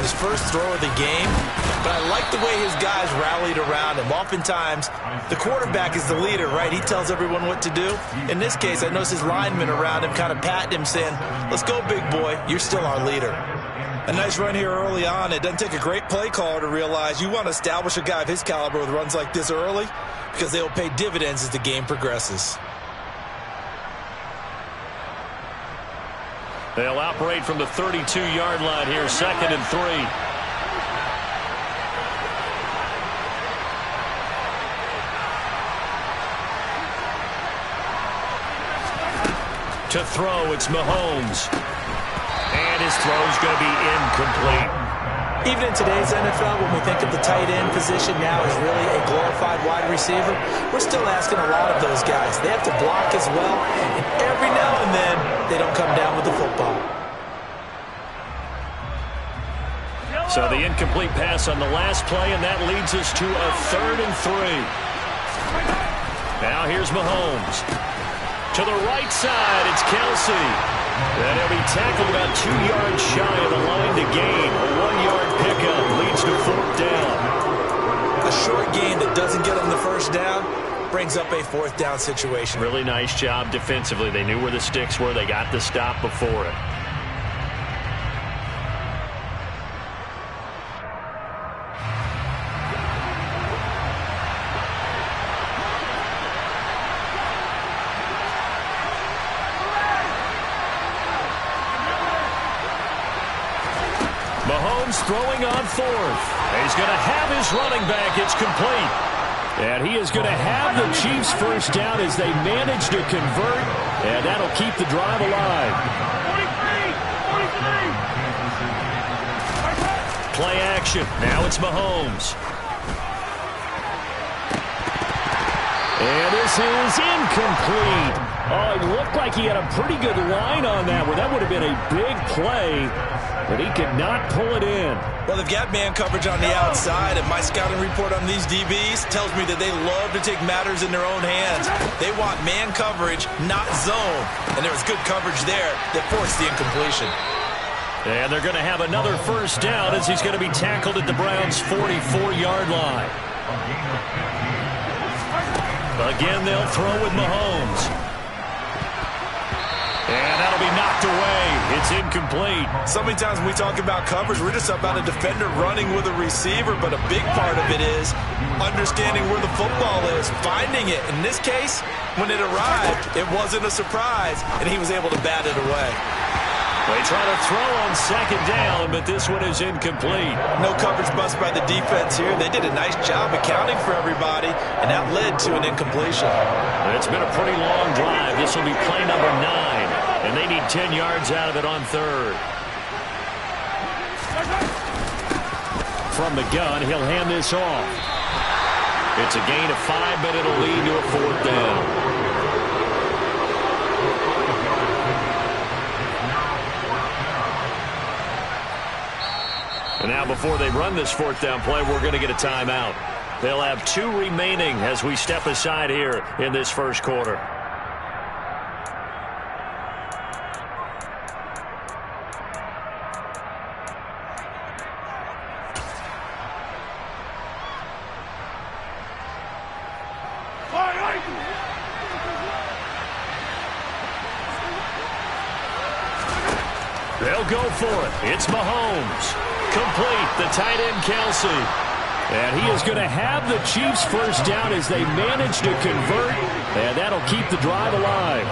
his first throw of the game, but I like the way his guys rallied around him. Oftentimes, the quarterback is the leader, right? He tells everyone what to do. In this case, I noticed his linemen around him kind of patting him, saying, let's go, big boy. You're still our leader. A nice run here early on. It doesn't take a great play caller to realize you want to establish a guy of his caliber with runs like this early because they will pay dividends as the game progresses. They'll operate from the 32-yard line here, 2nd and 3. To throw, it's Mahomes. And his throw's going to be incomplete. Even in today's NFL, when we think of the tight end position now as really a glorified wide receiver, we're still asking a lot of those guys. They have to block as well, and every now and then, they don't come down with the football. So the incomplete pass on the last play, and that leads us to a 3rd and 3. Now here's Mahomes. To the right side, it's Kelsey. And he'll be tackled about 2 yards shy of the line to gain. A 1-yard pickup leads to 4th down. A short gain that doesn't get him the first down brings up a 4th down situation. Really nice job defensively. They knew where the sticks were. They got the stop before it. Mahomes throwing on 4th. He's going to have his running back. It's complete. And he is going to have the Chiefs first down as they manage to convert. And that'll keep the drive alive. 43. Play action. Now it's Mahomes. And this is incomplete. Oh, it looked like he had a pretty good line on that one. That would have been a big play, but he could not pull it in. Well, they've got man coverage on the outside, and my scouting report on these DBs tells me that they love to take matters in their own hands. They want man coverage, not zone. And there was good coverage there that forced the incompletion. And they're going to have another first down as he's going to be tackled at the Browns' 44-yard line. Again, they'll throw with Mahomes. And that'll be knocked away. It's incomplete. So many times when we talk about coverage, we're just about a defender running with a receiver, but a big part of it is understanding where the football is, finding it. In this case, when it arrived, it wasn't a surprise, and he was able to bat it away. They try to throw on 2nd down, but this one is incomplete. No coverage bust by the defense here. They did a nice job accounting for everybody, and that led to an incompletion. It's been a pretty long drive. This will be play number 9, and they need 10 yards out of it on 3rd. From the gun, he'll hand this off. It's a gain of 5, but it'll lead to a 4th down. And now before they run this 4th down play, we're going to get a timeout. They'll have 2 remaining as we step aside here in this first quarter. They'll go for it. It's Mahomes. Complete, the tight end Kelsey. And he is going to have the Chiefs first down as they manage to convert. And that'll keep the drive alive.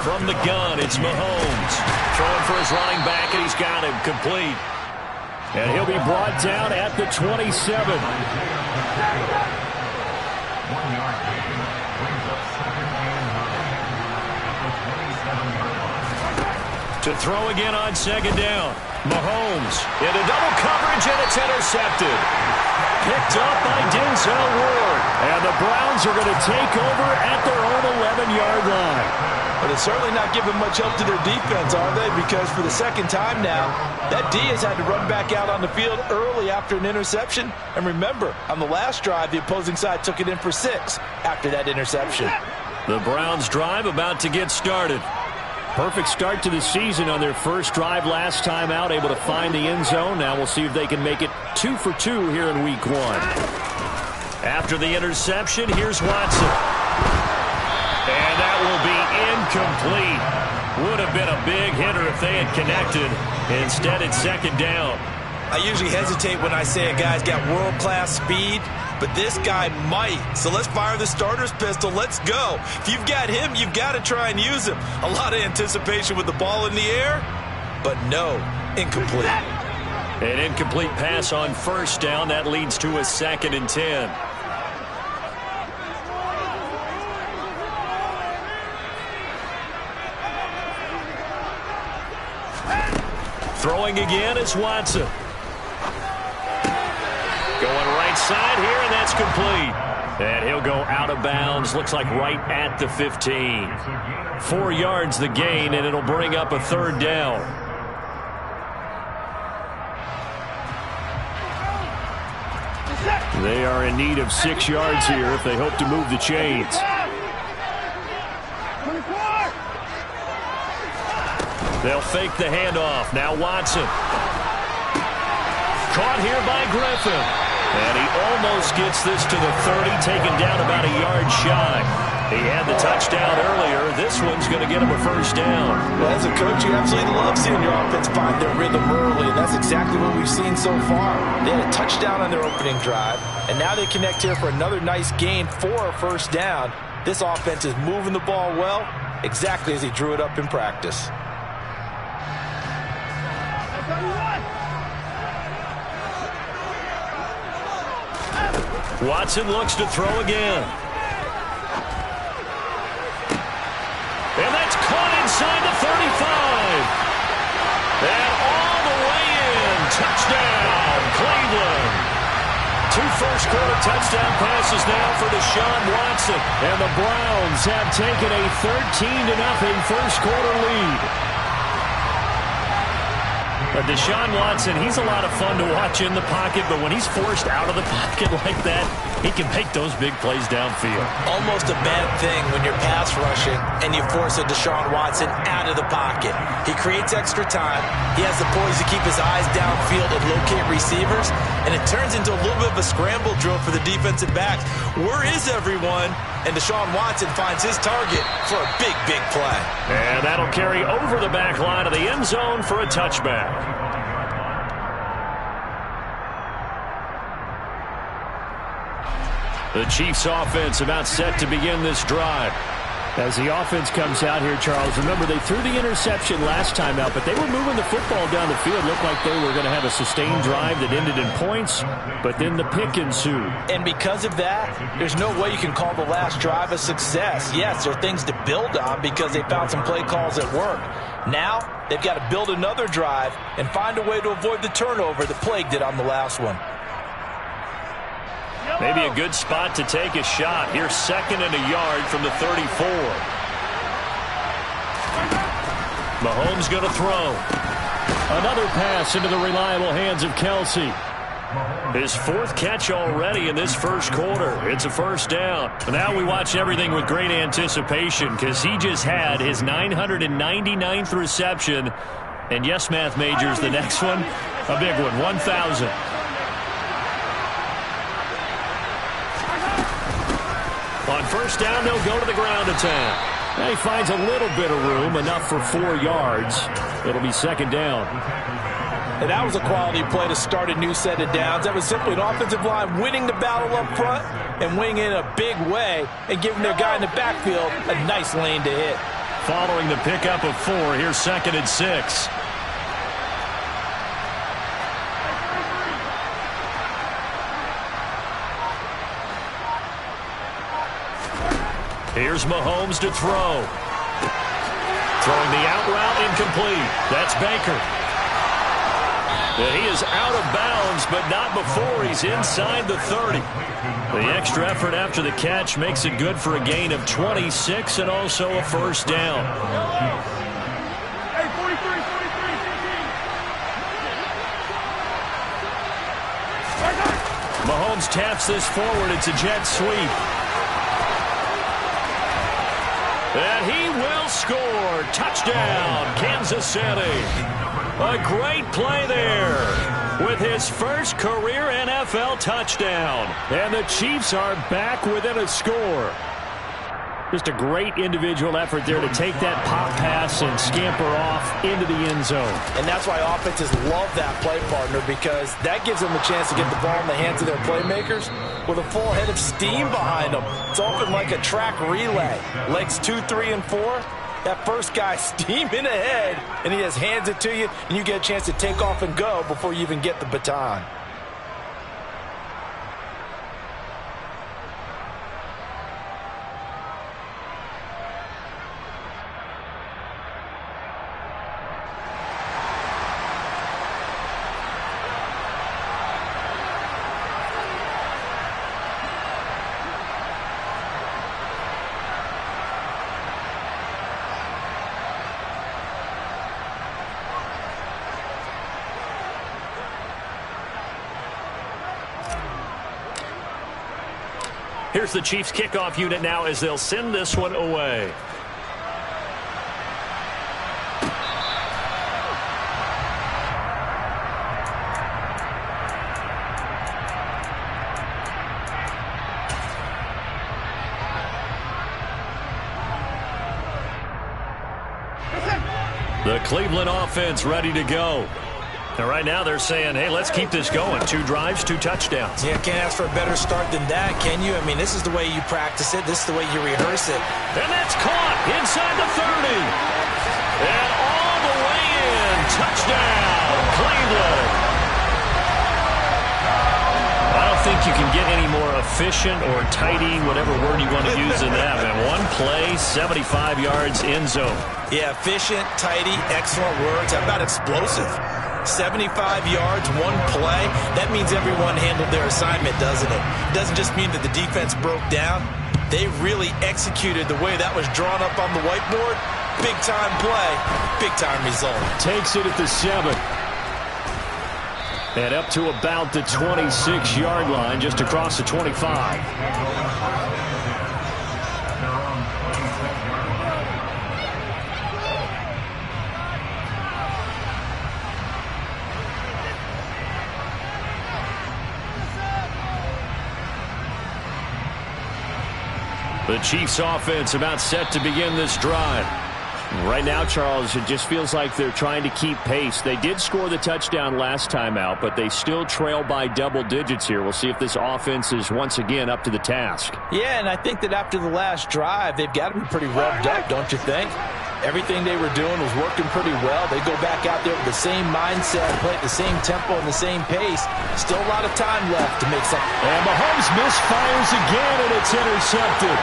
From the gun, it's Mahomes. Throwing for his running back, and he's got him complete. And he'll be brought down at the 27. To throw again on 2nd down. Mahomes into double coverage, and it's intercepted. Picked up by Denzel Ward. And the Browns are going to take over at their own 11-yard line. But they're certainly not giving much help to their defense, are they? Because for the 2nd time now, that D has had to run back out on the field early after an interception. And remember, on the last drive, the opposing side took it in for 6 after that interception. The Browns drive about to get started. Perfect start to the season on their first drive last time out, able to find the end zone. Now we'll see if they can make it 2 for 2 here in week 1. After the interception, here's Watson. And that will be incomplete. Would have been a big hitter if they had connected. Instead, it's second down. I usually hesitate when I say a guy's got world-class speed, but this guy might. So let's fire the starter's pistol. Let's go. If you've got him, you've got to try and use him. A lot of anticipation with the ball in the air, but no, incomplete. An incomplete pass on first down. That leads to a 2nd and 10. Throwing again is Watson. Going right side here, and that's complete. And he'll go out of bounds. Looks like right at the 15. 4 yards the gain, and it'll bring up a 3rd down. They are in need of 6 yards here if they hope to move the chains. They'll fake the handoff. Now Watson. Caught here by Griffin. And he almost gets this to the 30, taken down about a yard shy. He had the touchdown earlier. This one's going to get him a 1st down. Well, as a coach, you absolutely love seeing your offense find their rhythm early, and that's exactly what we've seen so far. They had a touchdown on their opening drive, and now they connect here for another nice gain for a 1st down. This offense is moving the ball well, exactly as he drew it up in practice. Watson looks to throw again. And that's caught inside the 35. And all the way in. Touchdown, Cleveland. 2 first-quarter touchdown passes now for Deshaun Watson. And the Browns have taken a 13-0 first-quarter lead. Deshaun Watson, he's a lot of fun to watch in the pocket, but when he's forced out of the pocket like that, he can make those big plays downfield. Almost a bad thing when you're pass rushing and you force a Deshaun Watson out of the pocket. He creates extra time. He has the poise to keep his eyes downfield and locate receivers, and it turns into a little bit of a scramble drill for the defensive backs. Where is everyone? And Deshaun Watson finds his target for a big, big play. And that'll carry over the back line of the end zone for a touchback. The Chiefs offense about set to begin this drive. As the offense comes out here, Charles, remember they threw the interception last time out, but they were moving the football down the field. Looked like they were going to have a sustained drive that ended in points, but then the pick ensued. And because of that, there's no way you can call the last drive a success. Yes, there are things to build on because they found some play calls that work. Now, they've got to build another drive and find a way to avoid the turnover that plagued it on the last one. Maybe a good spot to take a shot. Here's 2nd and a yard from the 34. Mahomes going to throw. Another pass into the reliable hands of Kelsey. His 4th catch already in this first quarter. It's a 1st down. Now we watch everything with great anticipation because he just had his 999th reception. And yes, math majors, the next one, a big one, 1,000. On 1st down, they'll go to the ground attack. Now he finds a little bit of room, enough for 4 yards. It'll be 2nd down. And that was a quality play to start a new set of downs. That was simply an offensive line winning the battle up front and winning in a big way and giving their guy in the backfield a nice lane to hit. Following the pickup of 4, here's 2nd and 6. Here's Mahomes to throw. Throwing the out route incomplete. That's Baker. He is out of bounds, but not before he's inside the 30. The extra effort after the catch makes it good for a gain of 26 and also a 1st down. Mahomes taps this forward. It's a jet sweep. And he will score. Touchdown, Kansas City. A great play there with his first career NFL touchdown. And the Chiefs are back within a score. Just a great individual effort there to take that pop pass and scamper off into the end zone. And that's why offenses love that play, partner, because that gives them a chance to get the ball in the hands of their playmakers with a full head of steam behind them. It's often like a track relay. Legs 2, 3, and 4. That first guy steaming ahead, and he just hands it to you, and you get a chance to take off and go before you even get the baton. Here's the Chiefs kickoff unit now as they'll send this one away. The Cleveland offense ready to go. And right now they're saying, hey, let's keep this going. 2 drives, 2 touchdowns. Yeah, can't ask for a better start than that, can you? I mean, this is the way you practice it. This is the way you rehearse it. And that's caught inside the 30. And all the way in. Touchdown, Cleveland. I don't think you can get any more efficient or tidy, whatever word you want to use in that, man. One play, 75 yards, end zone. Yeah, efficient, tidy, excellent words. How about explosive? 75 yards, 1 play. That means everyone handled their assignment, doesn't it? It doesn't just mean that the defense broke down. They really executed the way that was drawn up on the whiteboard. Big-time play, big-time result. Takes it at the 7. And up to about the 26-yard line, just across the 25. The Chiefs offense about set to begin this drive. Right now, Charles, it just feels like they're trying to keep pace. They did score the touchdown last time out, but they still trail by double digits here. We'll see if this offense is once again up to the task. Yeah, and I think that after the last drive, they've got to be pretty revved up, don't you think? Everything they were doing was working pretty well. They go back out there with the same mindset, play at the same tempo and the same pace. Still a lot of time left to make something. And Mahomes misfires again, and it's intercepted.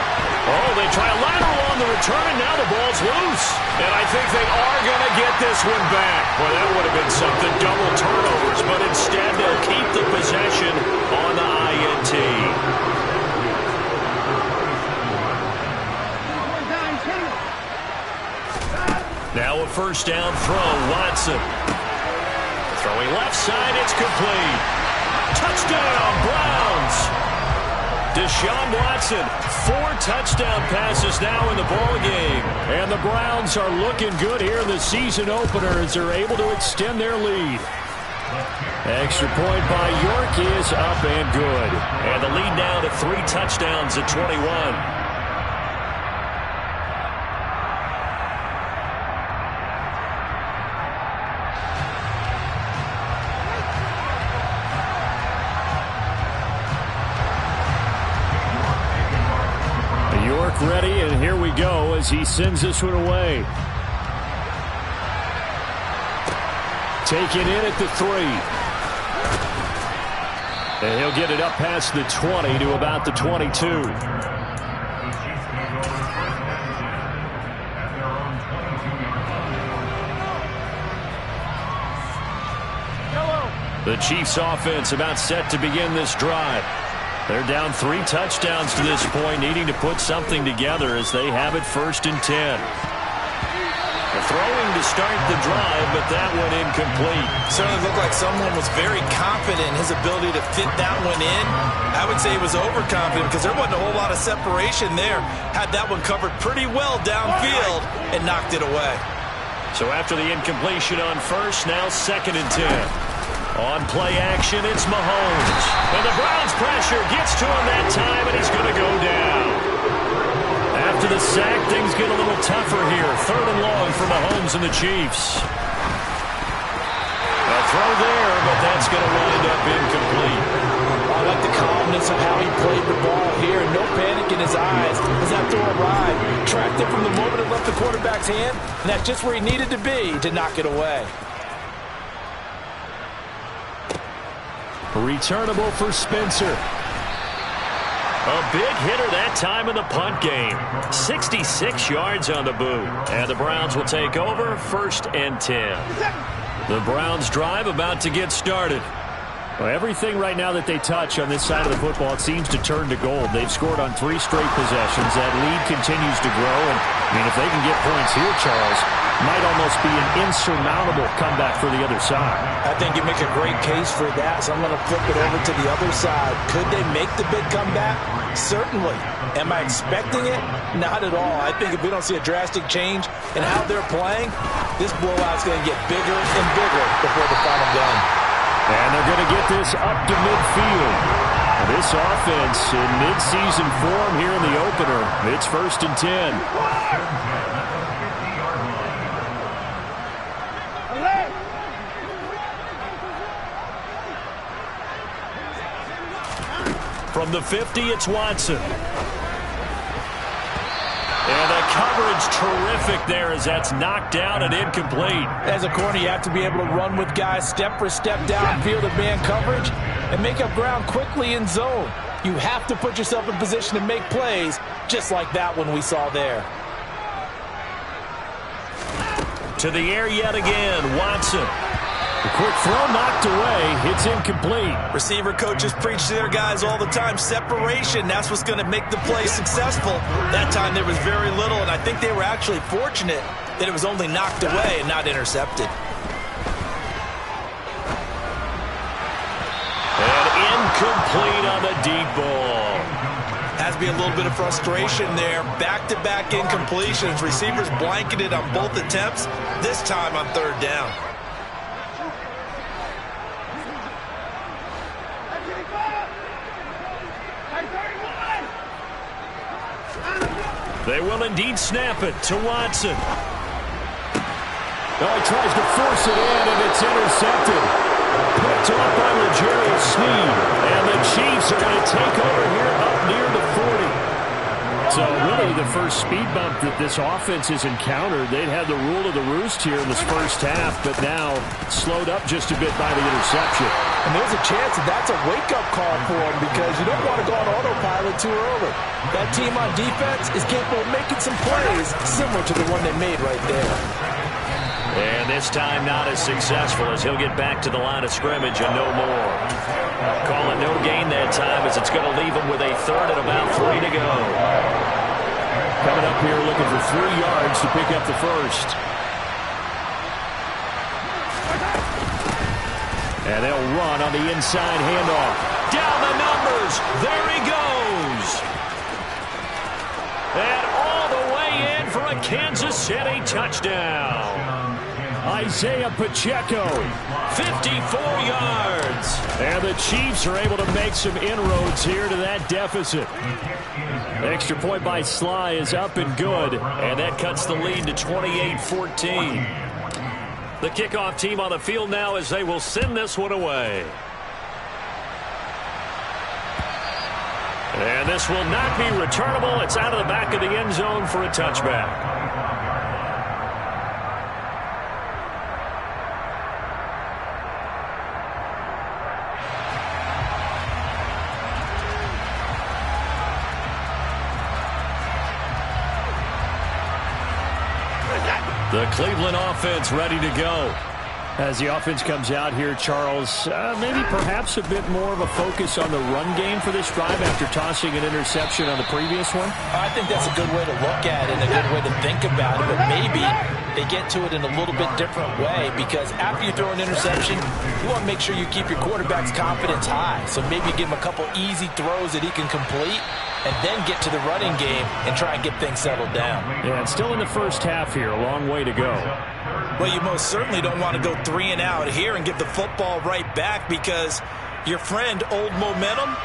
Oh, they try a lateral on the return, and now the ball's loose. And I think they are going to get this one back. Well, that would have been something, double turnovers, but instead they'll keep the possession on the INT. Now a first down throw, Watson. Throwing left side, it's complete. Touchdown, Browns. Deshaun Watson, 4 touchdown passes now in the ballgame. And the Browns are looking good here in the season opener as they're able to extend their lead. Extra point by York is up and good. And the lead now to 3 touchdowns at 21. Ready, and here we go as he sends this one away. Taken in at the 3. And he'll get it up past the 20 to about the 22. The Chiefs offense about set to begin this drive. They're down 3 touchdowns to this point, needing to put something together as they have it 1st and 10. The throwing to start the drive, but that one incomplete. Certainly looked like someone was very confident in his ability to fit that one in. I would say he was overconfident because there wasn't a whole lot of separation there. Had that one covered pretty well downfield and knocked it away. So after the incompletion on first, now 2nd and 10. On play action, it's Mahomes. And the Browns pressure gets to him that time, and he's going to go down. After the sack, things get a little tougher here. 3rd and long for Mahomes and the Chiefs. A throw there, but that's going to wind up incomplete. I like the calmness of how he played the ball here. No panic in his eyes as that throw arrived. Tracked it from the moment it left the quarterback's hand, and that's just where he needed to be to knock it away. Returnable for Spencer. A big hitter that time in the punt game. 66 yards on the boot. And the Browns will take over 1st and 10. The Browns drive about to get started. Well, everything right now that they touch on this side of the football, it seems to turn to gold. They've scored on 3 straight possessions. That lead continues to grow. And, I mean, if they can get points here, Charles, might almost be an insurmountable comeback for the other side. I think you make a great case for that, so I'm going to flip it over to the other side. Could they make the big comeback? Certainly. Am I expecting it? Not at all. I think if we don't see a drastic change in how they're playing, this blowout's going to get bigger and bigger before the final gun. And they're going to get this up to midfield. This offense in midseason form here in the opener. It's 1st and 10. From the 50, it's Watson. And the coverage terrific there as that's knocked down and incomplete. As a corner, you have to be able to run with guys step for step downfield of man coverage and make up ground quickly in zone. You have to put yourself in position to make plays just like that one we saw there. To the air yet again, Watson. The quick throw knocked away. It's incomplete. Receiver coaches preach to their guys all the time. Separation, that's what's going to make the play successful. That time there was very little, and I think they were actually fortunate that it was only knocked away and not intercepted. And incomplete on the deep ball. Has to be a little bit of frustration there. Back-to-back incompletions. Receivers blanketed on both attempts, this time on 3rd down. They will indeed snap it to Watson. Oh, he tries to force it in, and it's intercepted. Picked off by L'Jarius Sneed. And the Chiefs are going to take over here up near the 40. So really the first speed bump that this offense has encountered. They'd had the rule of the roost here in this first half, but now slowed up just a bit by the interception. And there's a chance that that's a wake-up call for them because you don't want to go on autopilot too early. That team on defense is capable of making some plays similar to the one they made right there. And this time not as successful as he'll get back to the line of scrimmage and no more. Call it no gain that time as it's going to leave him with a 3rd and about 3 to go. Coming up here looking for 3 yards to pick up the first. And they'll run on the inside handoff. Down the numbers. There he goes. And all the way in for a Kansas City touchdown. Isaiah Pacheco, 54 yards. And the Chiefs are able to make some inroads here to that deficit. Extra point by Sly is up and good. And that cuts the lead to 28-14. The kickoff team on the field now as they will send this one away. And this will not be returnable. It's out of the back of the end zone for a touchback. The Cleveland offense ready to go. As the offense comes out here, Charles, maybe perhaps a bit more of a focus on the run game for this drive after tossing an interception on the previous one? I think that's a good way to look at it and a good way to think about it, but maybe they get to it in a little bit different way, because after you throw an interception, you want to make sure you keep your quarterback's confidence high. So maybe give him a couple easy throws that he can complete, and then get to the running game and try and get things settled down. Yeah, it's still in the first half here. A long way to go. Well, you most certainly don't want to go 3 and out here and give the football right back, because your friend, Old Momentum,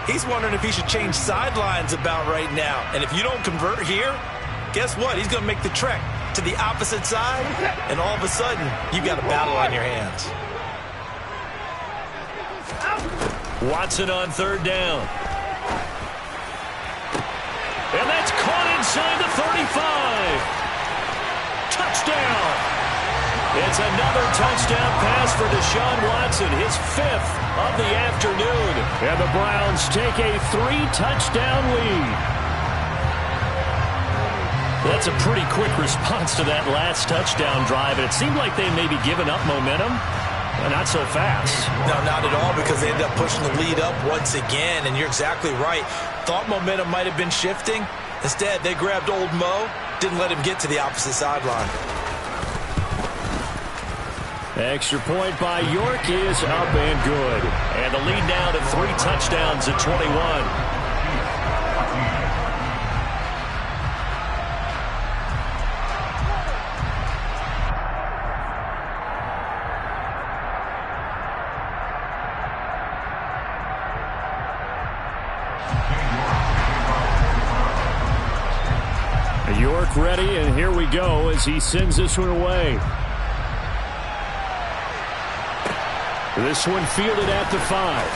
he's wondering if he should change sidelines about right now. And if you don't convert here, guess what? He's going to make the trek to the opposite side, and all of a sudden, you've got a battle on your hands. Watson on third down. And that's caught inside the 35. Touchdown. It's another touchdown pass for Deshaun Watson, his 5th of the afternoon. And the Browns take a 3-touchdown lead. That's a pretty quick response to that last touchdown drive. And it seemed like they may be giving up momentum. But not so fast. No, not at all, because they ended up pushing the lead up once again. And you're exactly right. Thought momentum might have been shifting. Instead, they grabbed Old Mo, didn't let him get to the opposite sideline. Extra point by York is up and good. And the lead now to 3 touchdowns at 21. York ready, and here we go as he sends this one away. This one fielded at the 5.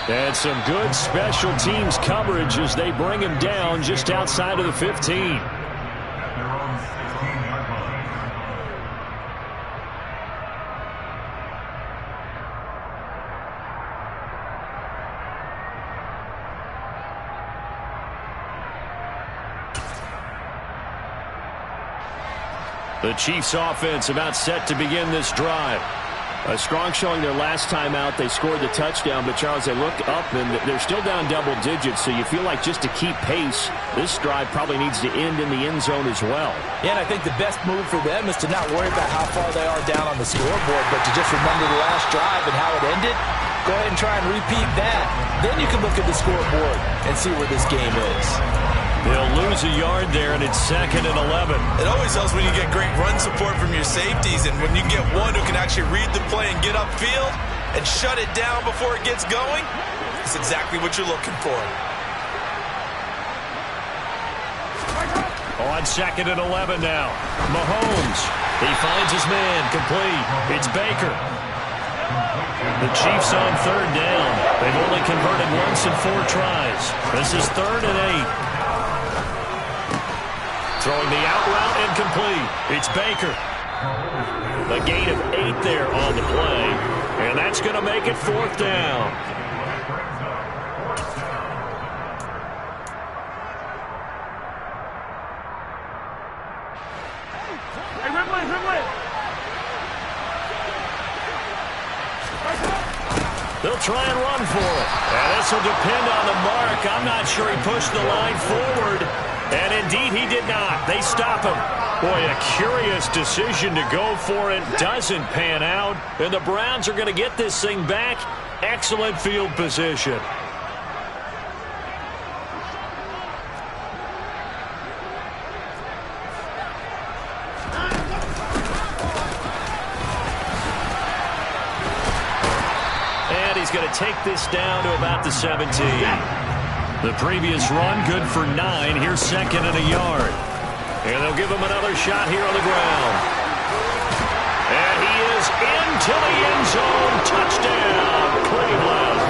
And some good special teams coverage as they bring him down just outside of the 15. The Chiefs offense about set to begin this drive. A strong showing their last time out. They scored the touchdown, but Charles, they look up and they're still down double digits, so you feel like just to keep pace, this drive probably needs to end in the end zone as well. Yeah, and I think the best move for them is to not worry about how far they are down on the scoreboard, but to just remember the last drive and how it ended. Go ahead and try and repeat that. Then you can look at the scoreboard and see where this game is. They'll lose a yard there, and it's 2nd and 11. It always helps when you get great run support from your safeties, and when you get one who can actually read the play and get upfield and shut it down before it gets going, it's exactly what you're looking for. On 2nd and 11 now. Mahomes. He finds his man. Complete. It's Baker. The Chiefs on 3rd down. They've only converted once in 4 tries. This is 3rd and 8. Throwing the out route incomplete. It's Baker. A gain of 8 there on the play. And that's going to make it 4th down. They'll try and run for it. And this will depend on the mark. I'm not sure he pushed the line forward. And indeed, he did not. They stop him. Boy, a curious decision to go for it. Doesn't pan out. And the Browns are going to get this thing back. Excellent field position. And he's going to take this down to about the 17. The previous run, good for 9. Here's 2nd and a yard. And they'll give him another shot here on the ground. And he is into the end zone. Touchdown, Cleveland.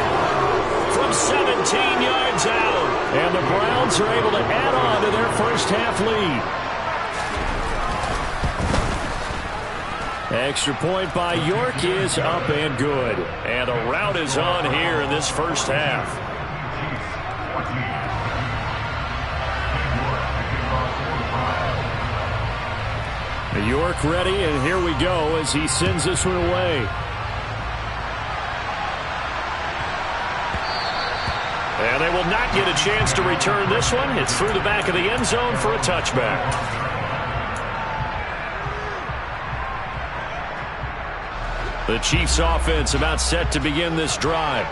From 17 yards out. And the Browns are able to add on to their first half lead. Extra point by York is up and good. And a rout is on here in this first half. York ready, and here we go as he sends this one away. And they will not get a chance to return this one. It's through the back of the end zone for a touchback. The Chiefs offense about set to begin this drive.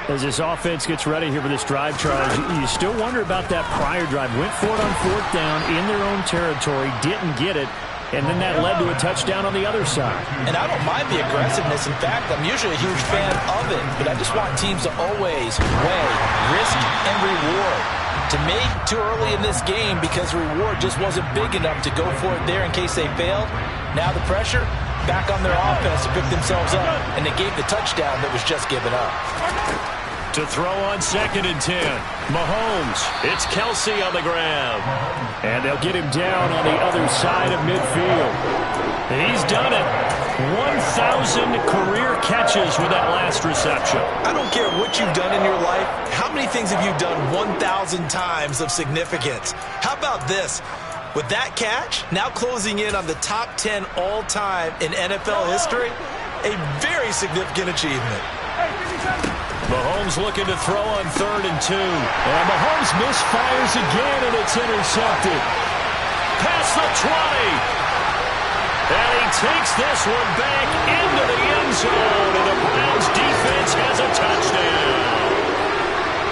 As this offense gets ready here for this drive, Charles, you still wonder about that prior drive. Went for it on 4th down in their own territory, didn't get it, and then that led to a touchdown on the other side. And I don't mind the aggressiveness. In fact, I'm usually a huge fan of it, but I just want teams to always weigh risk and reward. To me, too early in this game because reward just wasn't big enough to go for it there in case they failed. Now the pressure back on their offense to pick themselves up, and they gave the touchdown that was just given up. To throw on 2nd and 10. Mahomes. It's Kelce on the grab. And they'll get him down on the other side of midfield. He's done it. 1,000 career catches with that last reception. I don't care what you've done in your life. How many things have you done 1,000 times of significance? How about this? With that catch, now closing in on the top 10 all-time in NFL history, a very significant achievement. Mahomes looking to throw on 3rd and 2. And Mahomes misfires again, and it's intercepted. Past the 20. And he takes this one back into the end zone, and the Browns defense has a touchdown.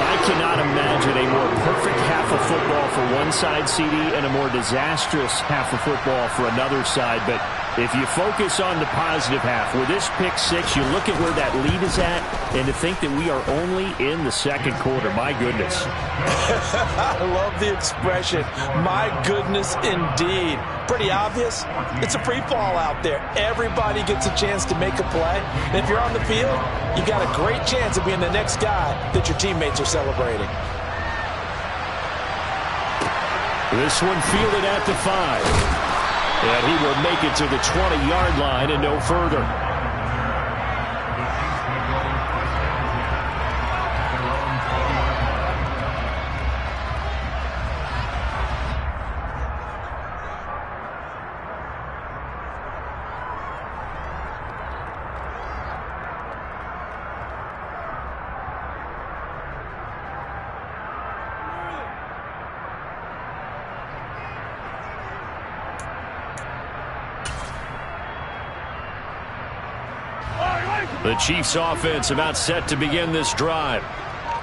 I cannot imagine a more perfect half of football for one side, CD, and a more disastrous half of football for another side. But if you focus on the positive half, with this pick 6, you look at where that lead is at, and to think that we are only in the 2nd quarter. My goodness. I love the expression. My goodness, indeed. Pretty obvious. It's a free fall out there. Everybody gets a chance to make a play. And if you're on the field, you've got a great chance of being the next guy that your teammates are celebrating. This one fielded at the 5. And he will make it to the 20-yard line and no further. The Chiefs offense about set to begin this drive.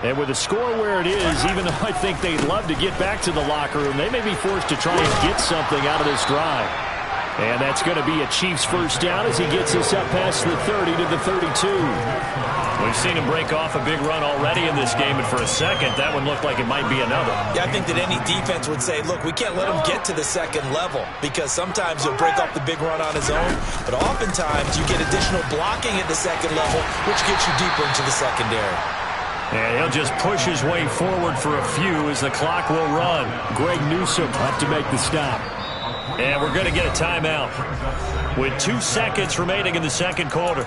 And with the score where it is, even though I think they'd love to get back to the locker room, they may be forced to try and get something out of this drive. And that's going to be a Chiefs first down as he gets us up past the 30 to the 32. We've seen him break off a big run already in this game, and for a second, that one looked like it might be another. Yeah, I think that any defense would say, look, we can't let him get to the 2nd level because sometimes he'll break off the big run on his own, but oftentimes you get additional blocking at the 2nd level, which gets you deeper into the secondary. And he'll just push his way forward for a few as the clock will run. Greg Newsome up to make the stop. And we're going to get a timeout with 2 seconds remaining in the 2nd quarter.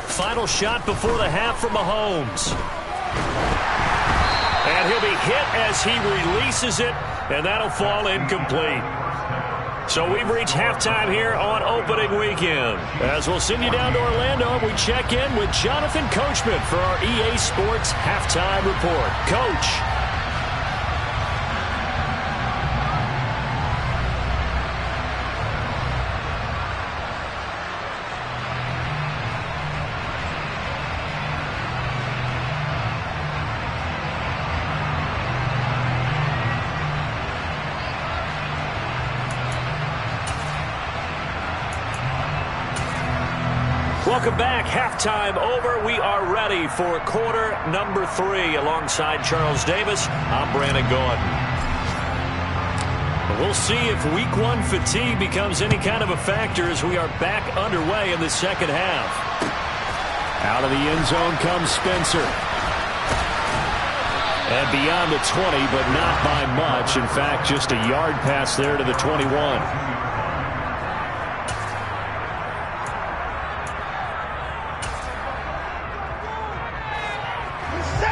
Final shot before the half from Mahomes. And he'll be hit as he releases it, and that'll fall incomplete. So we've reached halftime here on opening weekend. As we'll send you down to Orlando, we check in with Jonathan Coachman for our EA Sports Halftime Report. Coach. Welcome back. Halftime over. We are ready for quarter number 3. Alongside Charles Davis, I'm Brandon Gordon. We'll see if week 1 fatigue becomes any kind of a factor as we are back underway in the 2nd half. Out of the end zone comes Spencer. And beyond the 20, but not by much. In fact, just a yard pass there to the 21.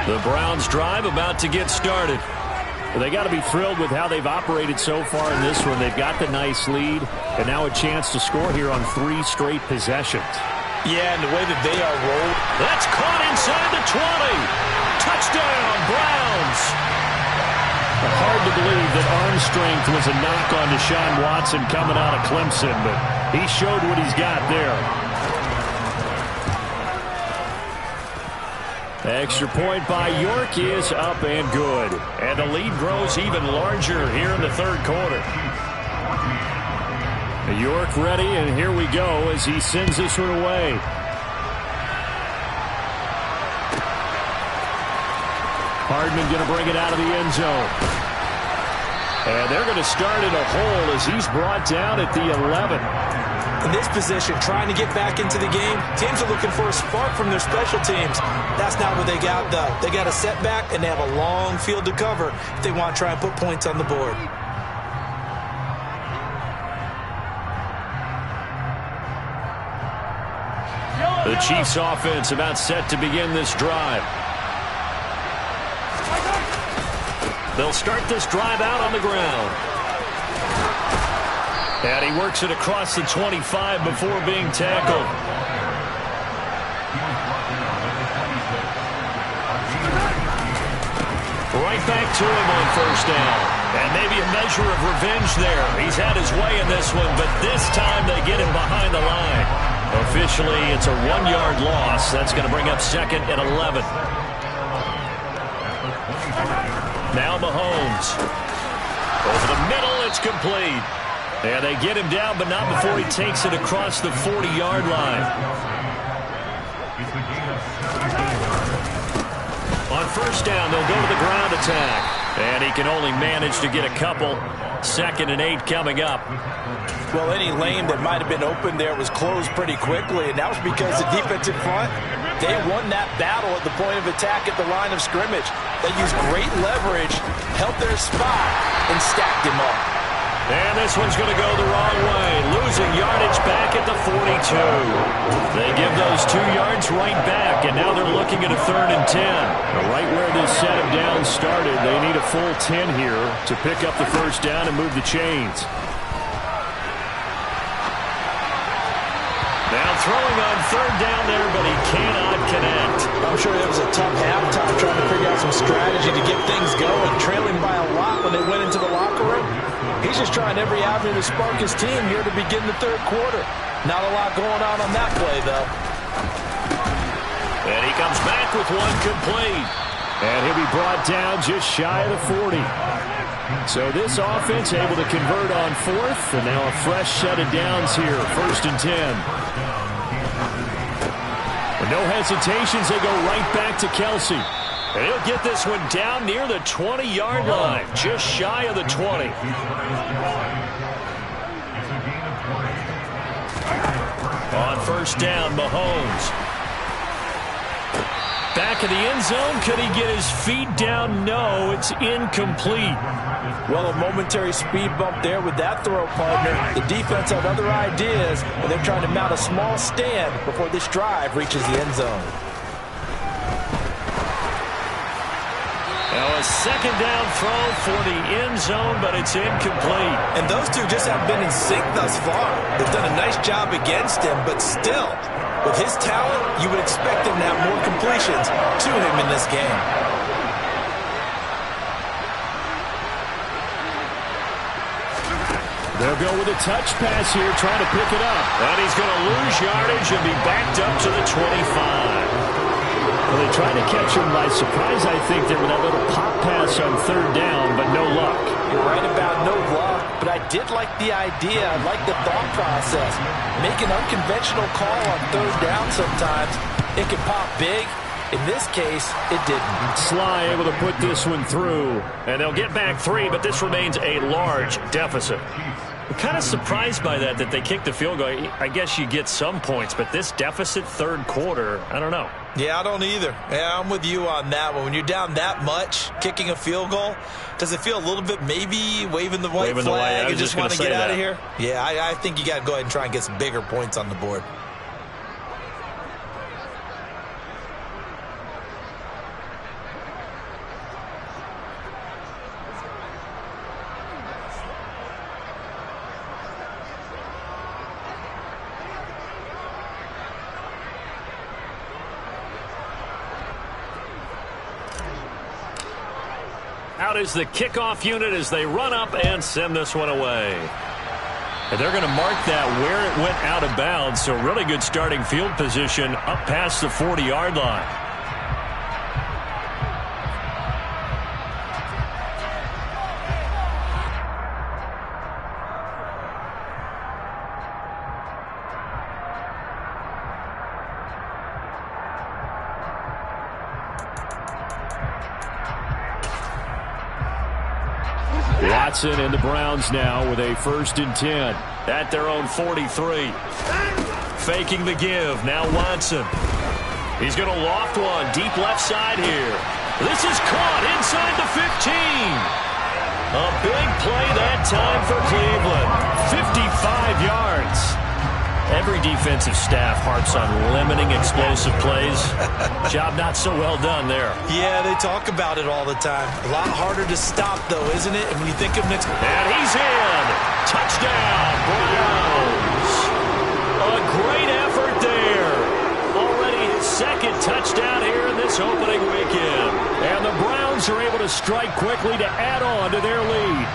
The Browns drive about to get started. They got to be thrilled with how they've operated so far in this one. They've got the nice lead, and now a chance to score here on 3 straight possessions. Yeah, and the way that they are rolled. That's caught inside the 20. Touchdown, Browns. Hard to believe that arm strength was a knock on Deshaun Watson coming out of Clemson, but he showed what he's got there. Extra point by York is up and good. And the lead grows even larger here in the third quarter. York ready, and here we go as he sends this one away. Hardman going to bring it out of the end zone. And they're going to start in a hole as he's brought down at the 11. In this position, trying to get back into the game, teams are looking for a spark from their special teams. That's not what they got, though. They got a setback, and they have a long field to cover if they want to try and put points on the board. The Chiefs offense about set to begin this drive. They'll start this drive out on the ground. And he works it across the 25 before being tackled. Right back to him on first down. And maybe a measure of revenge there. He's had his way in this one, but this time they get him behind the line. Officially, it's a 1-yard loss. That's going to bring up second and 11. Now Mahomes. Over the middle, it's complete. And they get him down, but not before he takes it across the 40-yard line. On first down, they'll go to the ground attack. And he can only manage to get a couple. 2nd and 8 coming up. Well, any lane that might have been open there was closed pretty quickly, and that was because the defensive front, they won that battle at the point of attack at the line of scrimmage. They used great leverage, held their spot, and stacked him up. And this one's going to go the wrong way. Losing yardage back at the 42. They give those 2 yards right back, and now they're looking at a 3rd and 10. Right where this set of downs started, they need a full 10 here to pick up the first down and move the chains. Now throwing on 3rd down there, but he cannot connect. I'm sure it was a tough halftime trying to figure out some strategy to get things going, trailing by a lot when they went into the locker room. He's just trying every avenue to spark his team here to begin the third quarter. Not a lot going on that play, though. And he comes back with one complete. And he'll be brought down just shy of the 40. So this offense able to convert on 4th, and now a fresh set of downs here, 1st and 10. With no hesitations, they go right back to Kelsey. And he'll get this one down near the 20-yard line, just shy of the 20. On first down, Mahomes. Back in the end zone. Could he get his feet down? No, it's incomplete. Well, a momentary speed bump there with that throw, partner. The defense had other ideas, and they're trying to mount a small stand before this drive reaches the end zone. Now a 2nd down throw for the end zone, but it's incomplete. And those two just haven't been in sync thus far. They've done a nice job against him, but still, with his talent, you would expect him to have more completions to him in this game. They'll go with a touch pass here, trying to pick it up. And he's going to lose yardage and be backed up to the 25. Well, they tried to catch him by surprise, I think, there with that little pop pass on 3rd down, but no luck. You're right about no luck, but I did like the idea. I like the thought process. Make an unconventional call on 3rd down sometimes. It can pop big. In this case, it didn't. Sly able to put this one through. And they'll get back 3, but this remains a large deficit. I'm kind of surprised by that they kicked the field goal. I guess you get some points, but this deficit 3rd quarter, I don't know. Yeah, I don't either. Yeah, I'm with you on that one. When you're down that much, kicking a field goal, does it feel a little bit maybe waving the white flag and just want to get out of here? Yeah, I think you got to go ahead and try and get some bigger points on the board. Out is the kickoff unit as they run up and send this one away. And they're going to mark that where it went out of bounds, so really good starting field position up past the 40-yard line. Watson and the Browns now with a 1st and 10 at their own 43. Faking the give. Now Watson. He's going to loft one deep left side here. This is caught inside the 15. A big play that time for Cleveland. 55 yards. Every defensive staff harps on limiting explosive plays. Job not so well done there. Yeah, they talk about it all the time. A lot harder to stop, though, isn't it? And when you think of Nick's... And he's in. Touchdown, Browns. A great effort there. Already his 2nd touchdown here in this opening weekend. And the Browns are able to strike quickly to add on to their lead.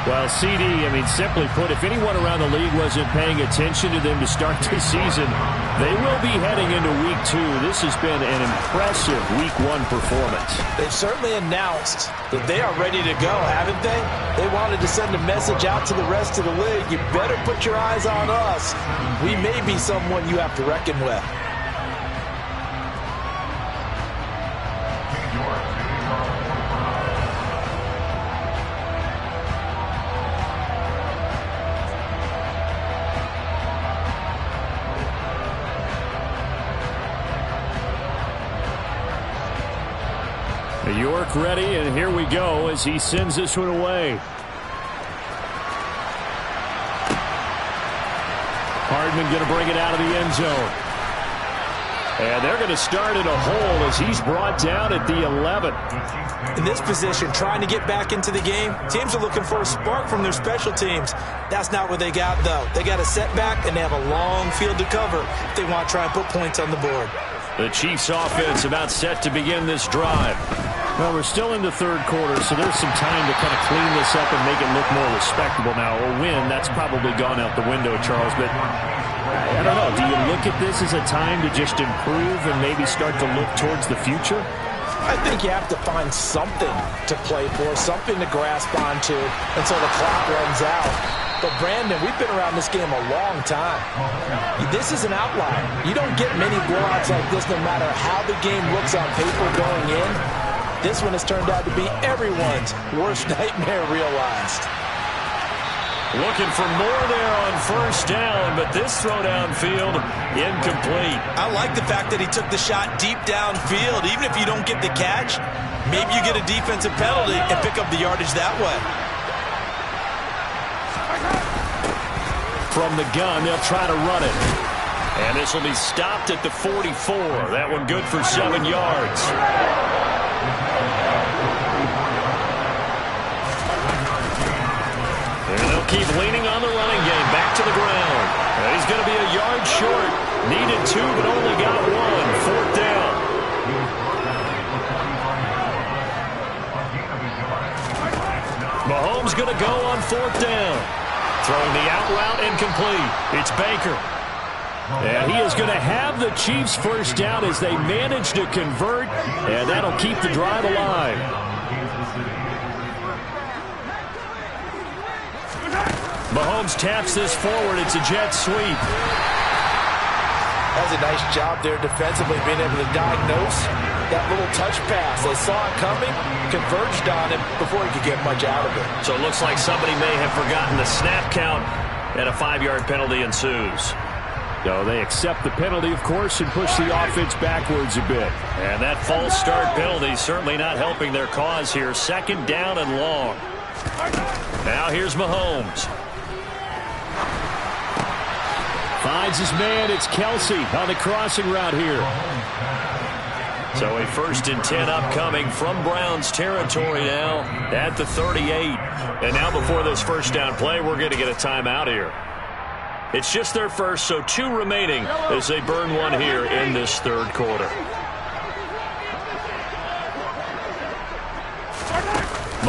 Well, CD, simply put, if anyone around the league wasn't paying attention to them to start this season, they will be heading into Week 2. This has been an impressive Week 1 performance. They've certainly announced that they are ready to go, haven't they? They wanted to send a message out to the rest of the league. You better put your eyes on us. We may be someone you have to reckon with. York ready, and here we go as he sends this one away. Hardman going to bring it out of the end zone. And they're going to start in a hole as he's brought down at the 11. In this position, trying to get back into the game, teams are looking for a spark from their special teams. That's not what they got, though. They got a setback, and they have a long field to cover if they want to try and put points on the board. The Chiefs offense about set to begin this drive. Well, we're still in the 3rd quarter, so there's some time to kind of clean this up and make it look more respectable now. A win, that's probably gone out the window, Charles, but I don't know. Do you look at this as a time to just improve and maybe start to look towards the future? I think you have to find something to play for, something to grasp onto until the clock runs out. But, Brandon, we've been around this game a long time. This is an outlier. You don't get many blowouts like this no matter how the game looks on paper going in. This one has turned out to be everyone's worst nightmare realized. Looking for more there on 1st down, but this throw downfield incomplete. I like the fact that he took the shot deep downfield. Even if you don't get the catch, maybe you get a defensive penalty and pick up the yardage that way. From the gun, they'll try to run it. And this will be stopped at the 44. That one good for 7 yards. And they'll keep leaning on the running game. Back to the ground. And he's going to be a yard short. Needed 2, but only got 1. 4th down. Mahomes going to go on 4th down. Throwing the out route incomplete. It's Baker. And he is going to have the Chiefs 1st down as they manage to convert, and that'll keep the drive alive. Mahomes taps this forward. It's a jet sweep. That's a nice job there defensively, being able to diagnose that little touch pass. They saw it coming, converged on him before he could get much out of it. So it looks like somebody may have forgotten the snap count, and a 5-yard penalty ensues. So they accept the penalty, of course, and push the offense backwards a bit. And that false start penalty certainly not helping their cause here. 2nd down and long. Now here's Mahomes. Finds his man. It's Kelsey on the crossing route here. So a 1st and 10 upcoming from Browns territory now at the 38. And now before this 1st down play, we're going to get a timeout here. It's just their first, so 2 remaining as they burn one here in this 3rd quarter.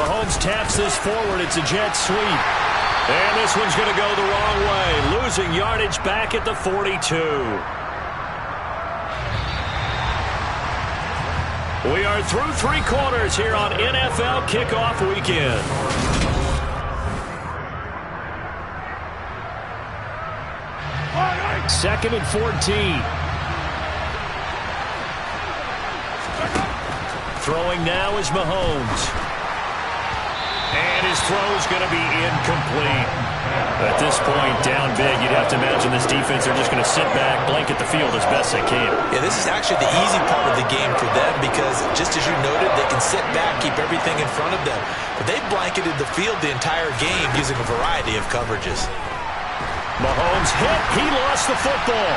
Mahomes taps this forward. It's a jet sweep. And this one's going to go the wrong way. Losing yardage back at the 42. We are through 3 quarters here on NFL Kickoff Weekend. Second and 14. Throwing now is Mahomes. And his throw's going to be incomplete. At this point, down big, you'd have to imagine this defense are just going to sit back, blanket the field as best they can. Yeah, this is actually the easy part of the game for them because, just as you noted, they can sit back, keep everything in front of them. But they've blanketed the field the entire game using a variety of coverages. Mahomes hit. He lost the football.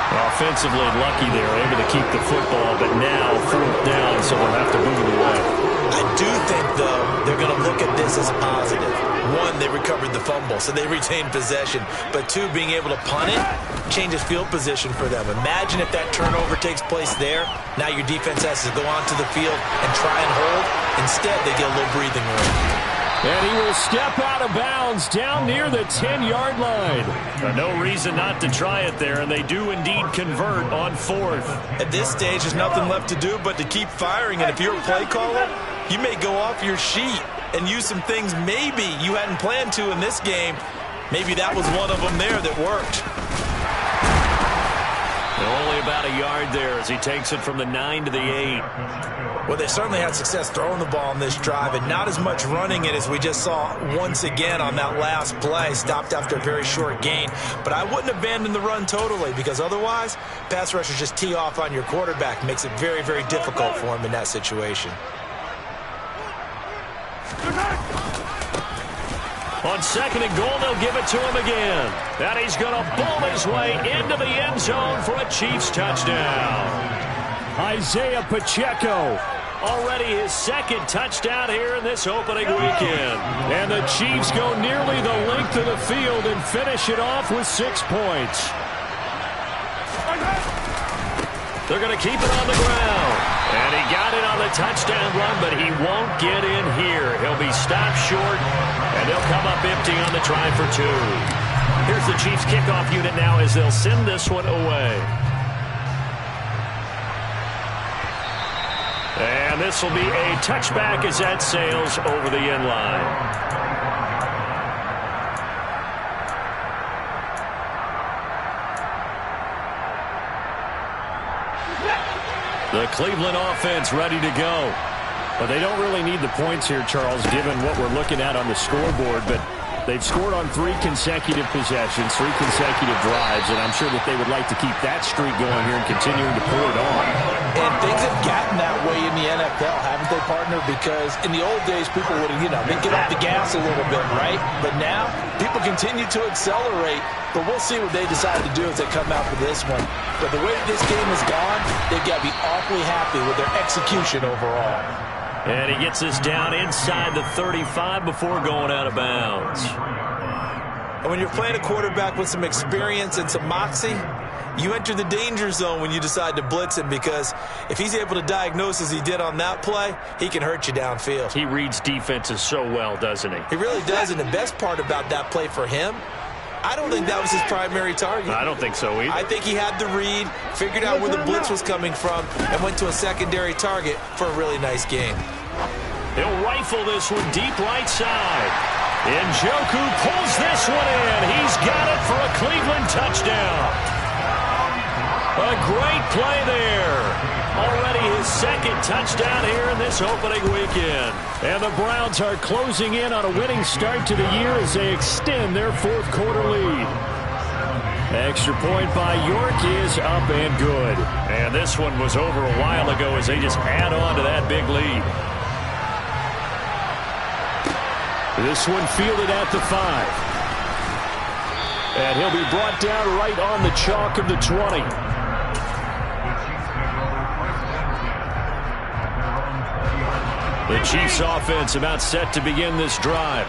Offensively lucky they were able to keep the football, but now 4th down, so they'll have to move it away. I do think, though, they're going to look at this as a positive. 1, they recovered the fumble, so they retained possession. But 2, being able to punt it changes field position for them. Imagine if that turnover takes place there. Now your defense has to go onto the field and try and hold. Instead, they get a little breathing room. And he will step out of bounds down near the 10-yard line. No reason not to try it there, and they do indeed convert on 4th. At this stage, there's nothing left to do but to keep firing. And if you're a play caller, you may go off your sheet and use some things maybe you hadn't planned to in this game. Maybe that was one of them there that worked. Only about a yard there as he takes it from the 9 to the 8. Well, they certainly had success throwing the ball in this drive, and not as much running it as we just saw once again on that last play. Stopped after a very short gain. But I wouldn't abandon the run totally, because otherwise, pass rushers just tee off on your quarterback. Makes it very, very difficult for him in that situation. On 2nd and goal, they'll give it to him again. And he's going to bowl his way into the end zone for a Chiefs touchdown. Isaiah Pacheco, already his 2nd touchdown here in this opening weekend. And the Chiefs go nearly the length of the field and finish it off with 6 points. They're going to keep it on the ground. And he got it on the touchdown run, but he won't get in here. He'll be stopped short, and they'll come up empty on the try for 2. Here's the Chiefs kickoff unit now as they'll send this one away. And this will be a touchback as that sails over the end line. The Cleveland offense ready to go. But they don't really need the points here, Charles, given what we're looking at on the scoreboard. But they've scored on 3 consecutive possessions, 3 consecutive drives, and I'm sure that they would like to keep that streak going here and continuing to pull it on. And things have gotten that way in the NFL, haven't they, partner? Because in the old days, people would, they'd get off the gas a little bit, right? But now, people continue to accelerate. But we'll see what they decide to do as they come out for this one. But the way this game has gone, they've got to be awfully happy with their execution overall. And he gets this down inside the 35 before going out of bounds. And when you're playing a quarterback with some experience and some moxie, you enter the danger zone when you decide to blitz him, because if he's able to diagnose as he did on that play, he can hurt you downfield. He reads defenses so well, doesn't he? He really does, and the best part about that play for him, I don't think that was his primary target. I don't think so either. I think he had the read, figured out where the blitz was coming from, and went to a secondary target for a really nice game. He'll rifle this one deep right side. Njoku pulls this one in. He's got it for a Cleveland touchdown. A great play there. Already his 2nd touchdown here in this opening weekend. And the Browns are closing in on a winning start to the year as they extend their 4th quarter lead. Extra point by York is up and good. And this one was over a while ago as they just add on to that big lead. This one fielded at the 5. And he'll be brought down right on the chalk of the 20. The Chiefs offense about set to begin this drive.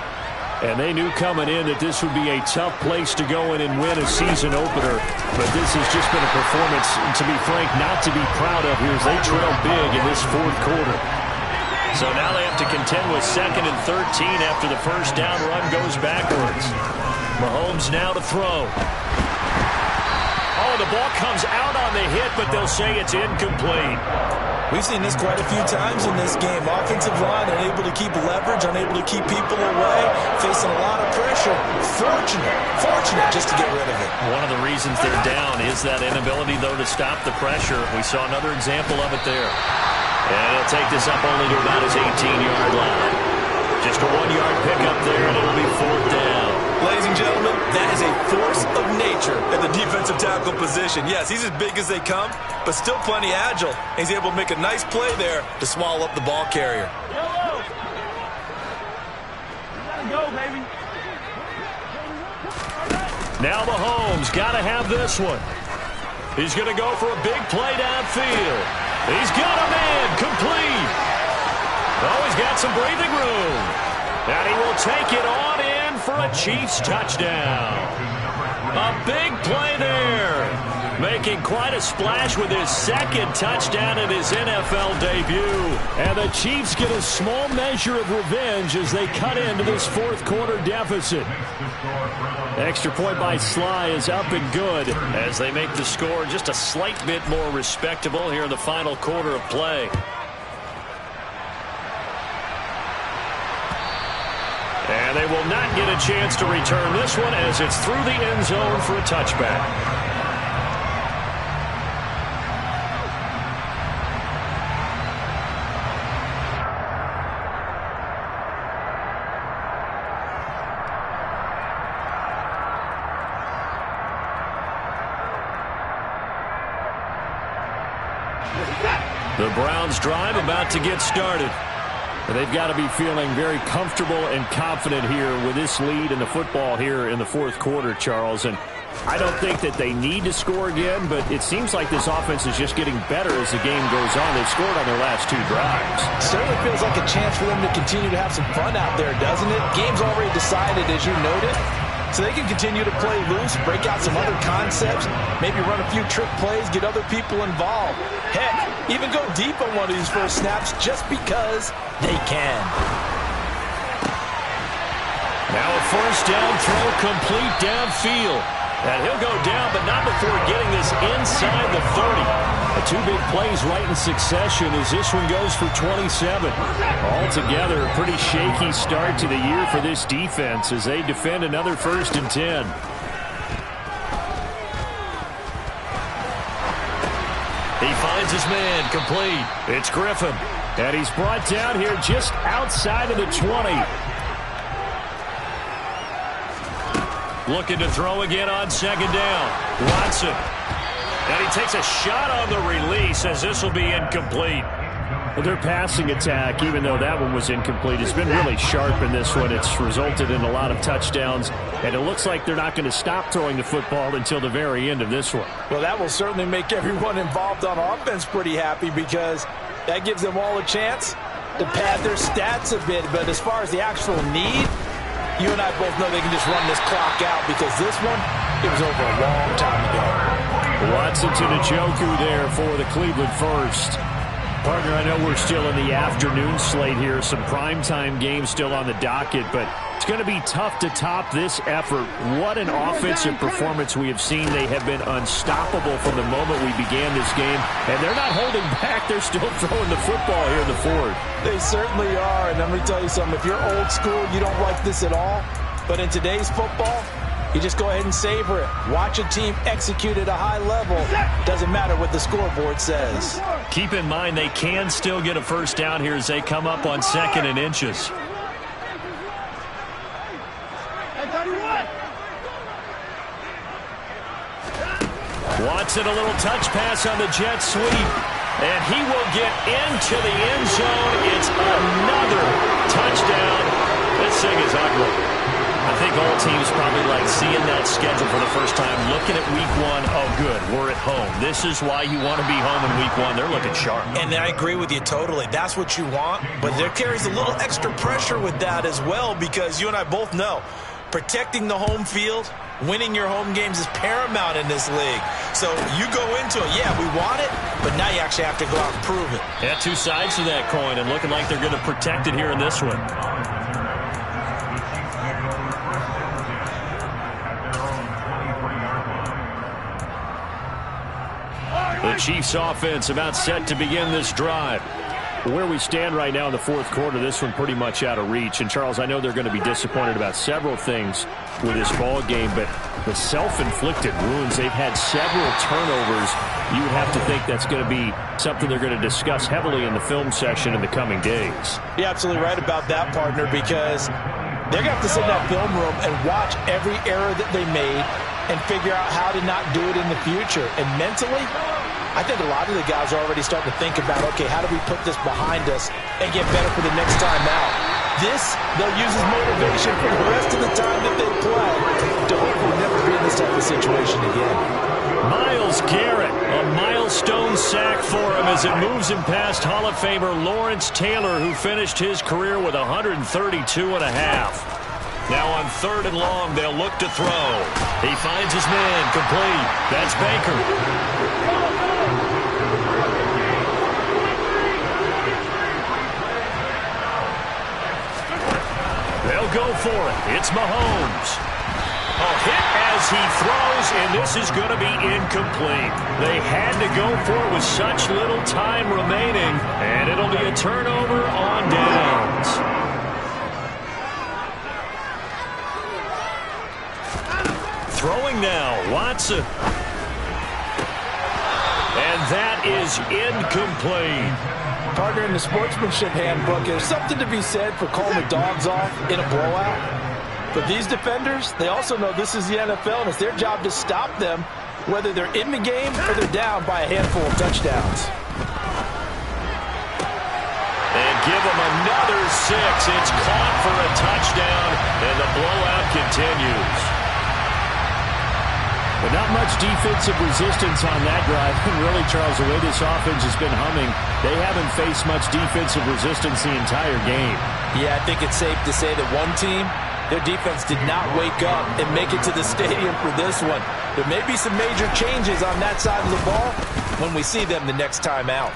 And they knew coming in that this would be a tough place to go in and win a season opener. But this has just been a performance, to be frank, not to be proud of here as they trail big in this fourth quarter. So now they have to contend with 2nd and 13 after the first down run goes backwards. Mahomes now to throw. Oh, the ball comes out on the hit, but they'll say it's incomplete. We've seen this quite a few times in this game. Offensive line unable to keep leverage, unable to keep people away, facing a lot of pressure. Fortunate just to get rid of it. One of the reasons they're down is that inability, though, to stop the pressure. We saw another example of it there. And he'll take this up only to about his 18-yard line. Just a 1-yard pickup there, and it'll be 4th down. Ladies and gentlemen, that is a force of nature at the defensive tackle position. Yes, he's as big as they come, but still plenty agile. He's able to make a nice play there to swallow up the ball carrier. Yellow. You gotta go, baby. Now Mahomes got to have this one. He's going to go for a big play downfield. He's got a man complete. Oh, he's got some breathing room. And he will take it on in for a Chiefs touchdown. A big play there. Making quite a splash with his 2nd touchdown in his NFL debut. And the Chiefs get a small measure of revenge as they cut into this fourth quarter deficit. Extra point by Sly is up and good as they make the score just a slight bit more respectable here in the final quarter of play. And they will not get a chance to return this one as it's through the end zone for a touchback. The Browns drive about to get started. They've got to be feeling very comfortable and confident here with this lead in the football here in the fourth quarter, Charles. And I don't think that they need to score again, but it seems like this offense is just getting better as the game goes on. They've scored on their last 2 drives. Certainly feels like a chance for them to continue to have some fun out there, doesn't it? Game's already decided, as you noted. So they can continue to play loose, break out some other concepts, maybe run a few trick plays, get other people involved. Heck, even go deep on one of these first snaps just because they can. Now a first down throw complete downfield. And he'll go down, but not before getting this inside the 30. 2 big plays right in succession as this one goes for 27. Altogether, a pretty shaky start to the year for this defense as they defend another 1st and 10. He finds his man complete. It's Griffin. And he's brought down here just outside of the 20. Looking to throw again on 2nd down. Watson. And he takes a shot on the release as this will be incomplete. Well, their passing attack, even though that one was incomplete, has been really sharp in this one. It's resulted in a lot of touchdowns, and it looks like they're not going to stop throwing the football until the very end of this one. Well, that will certainly make everyone involved on offense pretty happy because that gives them all a chance to pad their stats a bit. But as far as the actual need, you and I both know they can just run this clock out because this one, it was over a long time ago. Watson to Njoku there for the Cleveland First. Partner, I know we're still in the afternoon slate here. Some primetime games still on the docket, but it's going to be tough to top this effort. What an offensive performance we have seen. They have been unstoppable from the moment we began this game, and they're not holding back. They're still throwing the football here in the fourth. They certainly are, and let me tell you something. If you're old school, you don't like this at all, but in today's football, you just go ahead and savor it. Watch a team execute at a high level. Doesn't matter what the scoreboard says. Keep in mind they can still get a first down here as they come up on 2nd and inches. Watson, a little touch pass on the jet sweep. And he will get into the end zone. It's another touchdown. This thing is ugly. I think all teams probably like seeing that schedule for the first time, looking at week one. Oh, good, we're at home. This is why you want to be home in week one. They're looking sharp. And I agree with you totally. That's what you want, but there carries a little extra pressure with that as well, because you and I both know protecting the home field, winning your home games is paramount in this league. So you go into it, yeah, we want it, but now you actually have to go out and prove it. Yeah, two sides to that coin, and looking like they're going to protect it here in this one. The Chiefs offense about set to begin this drive. Where we stand right now in the fourth quarter, this one pretty much out of reach. And, Charles, I know they're going to be disappointed about several things with this ball game, but the self-inflicted wounds, they've had several turnovers. You would have to think that's going to be something they're going to discuss heavily in the film session in the coming days. You're absolutely right about that, partner, because they're going to have to sit in that film room and watch every error that they made and figure out how to not do it in the future. And mentally, I think a lot of the guys are already starting to think about, okay, how do we put this behind us and get better for the next time out? This, they'll use as motivation for the rest of the time that they play to hopefully never be in this type of situation again. Myles Garrett, a milestone sack for him as it moves him past Hall of Famer Lawrence Taylor, who finished his career with 132.5. Now on 3rd and long, they'll look to throw. He finds his man, complete. That's Baker. They'll go for it. It's Mahomes. A hit as he throws, and this is going to be incomplete. They had to go for it with such little time remaining, and it'll be a turnover on downs. Throwing now, Watson. And that is incomplete. Partner, in the sportsmanship handbook, there's something to be said for calling the dogs off in a blowout. But these defenders, they also know this is the NFL, and it's their job to stop them, whether they're in the game or they're down by a handful of touchdowns. And give them another 6. It's caught for a touchdown, and the blowout continues. But not much defensive resistance on that drive. And really, Charles, the way this offense has been humming, they haven't faced much defensive resistance the entire game. Yeah, I think it's safe to say that one team, their defense did not wake up and make it to the stadium for this one. There may be some major changes on that side of the ball when we see them the next time out.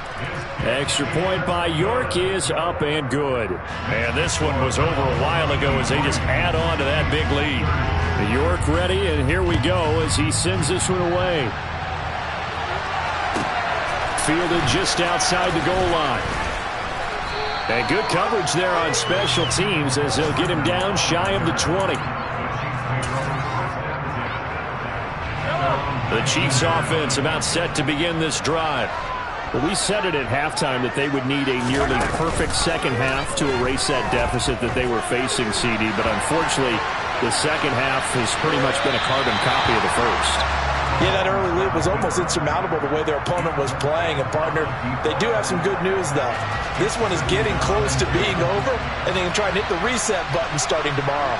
Extra point by York is up and good. And this one was over a while ago as they just add on to that big lead. York ready, and here we go as he sends this one away. Fielded just outside the goal line. And good coverage there on special teams as they'll get him down shy of the 20. The Chiefs offense about set to begin this drive. Well, we said it at halftime that they would need a nearly perfect second half to erase that deficit that they were facing, CD, but unfortunately, the second half has pretty much been a carbon copy of the first. Yeah, that early lead was almost insurmountable the way their opponent was playing. And, partner, they do have some good news, though. This one is getting close to being over, and they can try and hit the reset button starting tomorrow.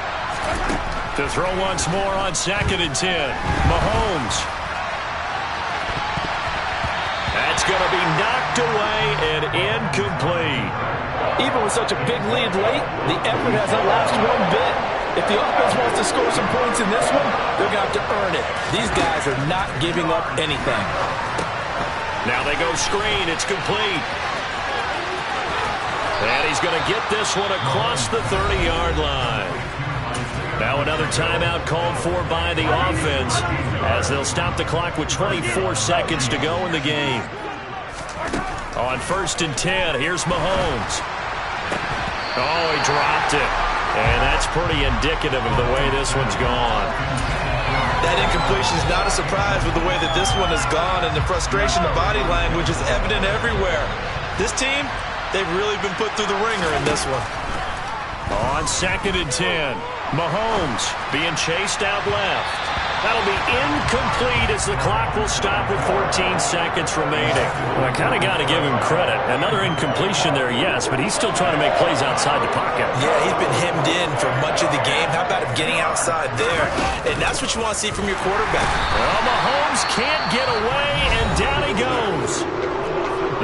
To throw once more on 2nd and 10. Mahomes. That's going to be knocked away and incomplete. Even with such a big lead late, the effort hasn't lasted one bit. If the offense wants to score some points in this one, they're going to have to earn it. These guys are not giving up anything. Now they go screen. It's complete. And he's going to get this one across the 30-yard line. Now another timeout called for by the offense as they'll stop the clock with 24 seconds to go in the game. On 1st and 10, here's Mahomes. Oh, he dropped it. And that's pretty indicative of the way this one's gone. That incompletion is not a surprise with the way that this one has gone, and the frustration of body language is evident everywhere. This team, they've really been put through the ringer in this one. On 2nd and 10, Mahomes being chased out left. That'll be incomplete as the clock will stop with 14 seconds remaining. Well, I kind of got to give him credit. Another incompletion there, yes, but he's still trying to make plays outside the pocket. Yeah, he's been hemmed in for much of the game. How about him getting outside there? And that's what you want to see from your quarterback. Well, Mahomes can't get away, and down he goes.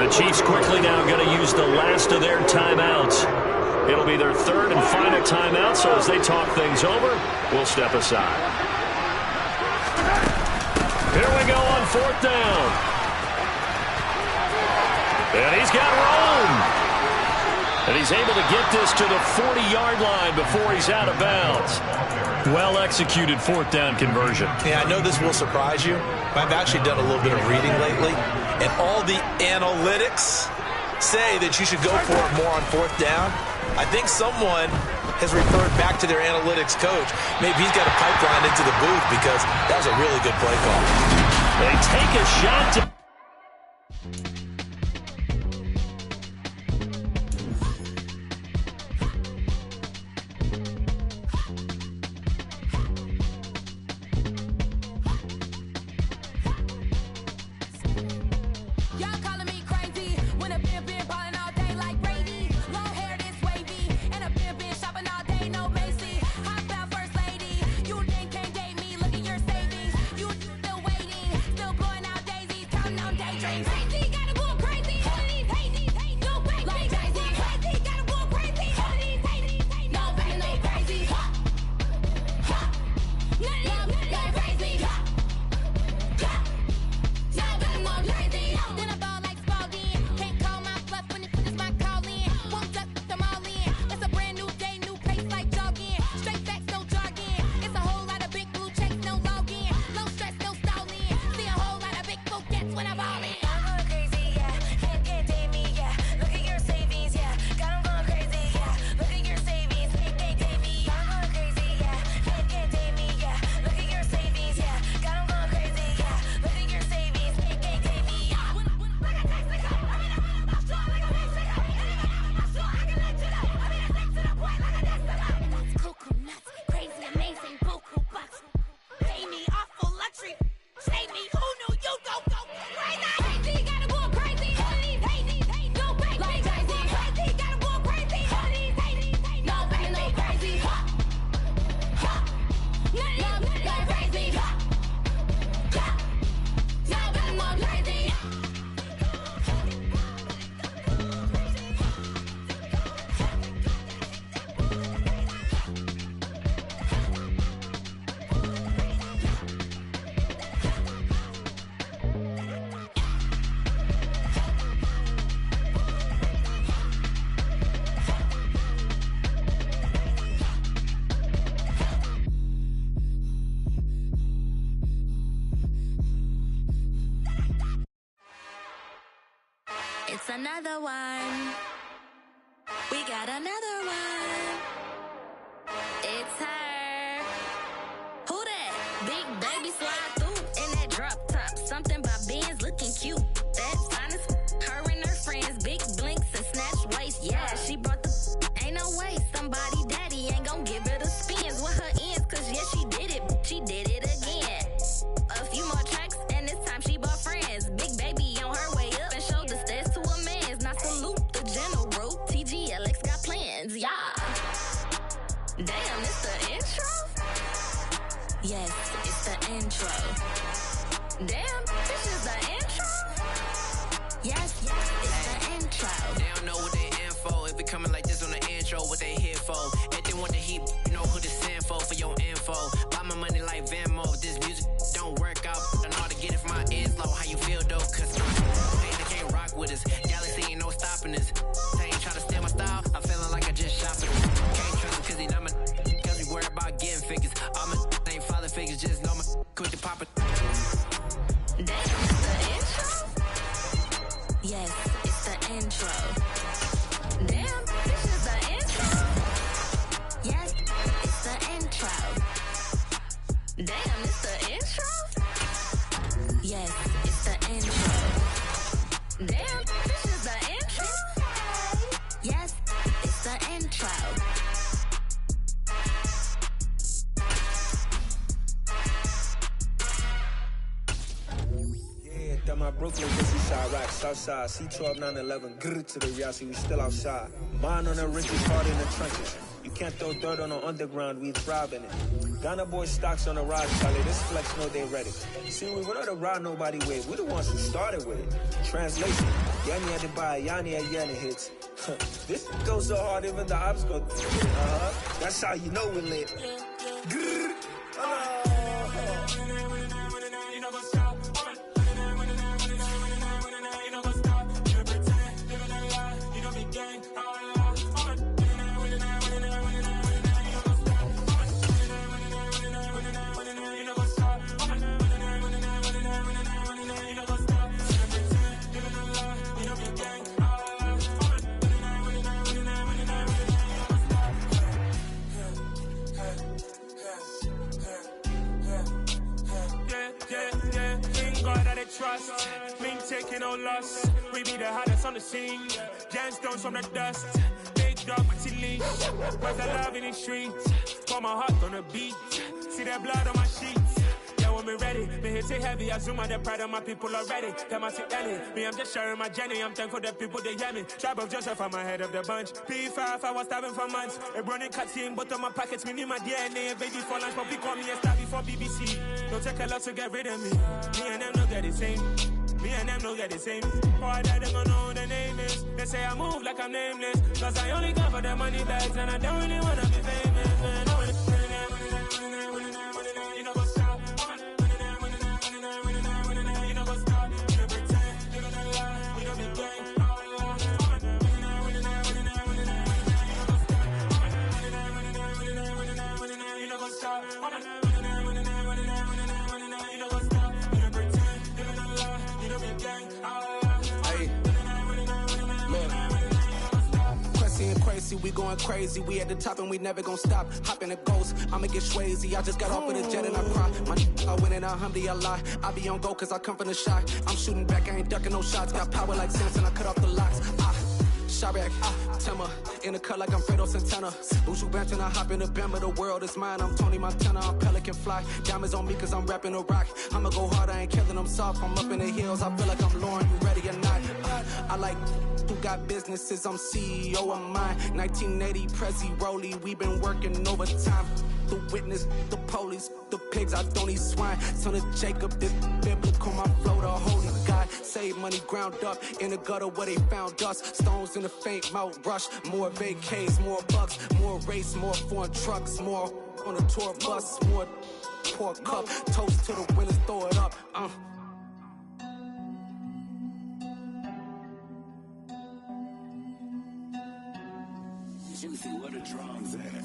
The Chiefs quickly now going to use the last of their timeouts. It'll be their third and final timeout, so as they talk things over, we'll step aside. Here we go on fourth down. And he's got room. And he's able to get this to the 40-yard line before he's out of bounds. Well-executed fourth down conversion. Yeah, I know this will surprise you, but I've actually done a little bit of reading lately, and all the analytics say that you should go for it more on fourth down. I think someone has referred back to their analytics coach. Maybe he's got a pipeline into the booth because that was a really good play call. They take a shot to... It's another one. We got another one. It's her. Who that? Big baby slide through in that drop top. Something by Benz looking cute. That finest. Her and her friends. Big blinks and snatch waist. Yeah, she brought the. Ain't no way. Somebody daddy ain't gon' give her the spins with her ends. Cause yeah, she did it. She did it again. A few more tracks and this time she bought friends. Big baby on her way up and showed the stairs to a man's. Now salute the general. TGLX got plans. Yeah. Damn, it's the intro? Yes, it's the intro. Damn, this is the intro? Yes, it's the intro. They don't know what they in for. If it coming like this on the intro, what they here for? If they want the heat, you know who to send for your info. Buy my money like Venmo. If this music don't work out, I know how to get it from my ears low. How you feel though? Cause they can't rock with us. Galaxy ain't no stopping us. They ain't trying to steal my style. I'm feeling like I just shopping. Can't trust him cause he not my cause we worried about getting figures. All my ain't father figures, just know my quick to pop it. Damn, it's the intro? Yes, it's the intro. Damn, this is the intro? Yes, it's the intro. Damn, it's the intro? Yes, it's the intro. Damn, this is the intro? Yes, it's the intro. Westside Rack, Southside, C12, 911, grr to the Yassi, we still outside. Mine on the riches, hard in the trenches. You can't throw dirt on the underground, we thrive in it. Ghana boys stocks on the rise, Charlie, this flex know they ready. See, we don't to ride nobody with, we the ones who started with it. Translation, Yanni had to buy, Yanni had Yanni hits. This goes so hard, even the ops go, that's how you know we're lit. Grr. Trust, me taking no loss. We be the hottest on the scene. Gemstones from the dust. Big dog with leash. Where's the love in the streets? Pour my heart on the beat. See that blood on my sheets. Yeah, when we ready, me hit it heavy. I zoom on the pride of my people already. Them I see Ellie. Me, I'm just sharing my journey. I'm thankful that people they hear me. Tribe of Joseph, I'm ahead of the bunch. P5, I was starving for months. A running cutscene, but on my pockets, me need my DNA. Baby for lunch, but we call me a star before BBC. Don't take a lot to get rid of me. Me and them don't get the same. Me and them don't get the same. Boy, that they gonna know who the name is. They say I move like I'm nameless. Cause I only come for the money bags and I don't really wanna be famous, man. You know what's up? You know what's up? You don't pretend, you don't lie, you don't be gang. You know what's up? We going crazy, we at the top and we never gonna stop. Hop in a ghost, I'ma get swayzy. I just got off with a jet and I cry. My I win and alhamdulillah. I be on go cause I come from the shot. I'm shooting back, I ain't ducking no shots. Got power like Samson, I cut off the locks. Shabak, Timmer, in the cut like I'm Fredo Santana. Buju Banton, I hop in the Bama, the world is mine. I'm Tony Montana, I'm Pelican Fly. Diamonds on me cause I'm rapping a rock. I'ma go hard, I ain't killing them soft. I'm up in the hills, I feel like I'm Lauren, you ready or not? I like who got businesses, I'm CEO of mine. 1980, Prezi Rolly, we been working overtime. The witness, the police, the pigs, I don't eat swine. Son of Jacob, this biblical, my flow, the holy God. Save money ground up in the gutter where they found us. Stones in the faint mouth rush. More vacays, more bucks, more race, more foreign trucks, more on a tour bus, more pour cup. Toast to the winners, throw it up. Juicy, where the drums at?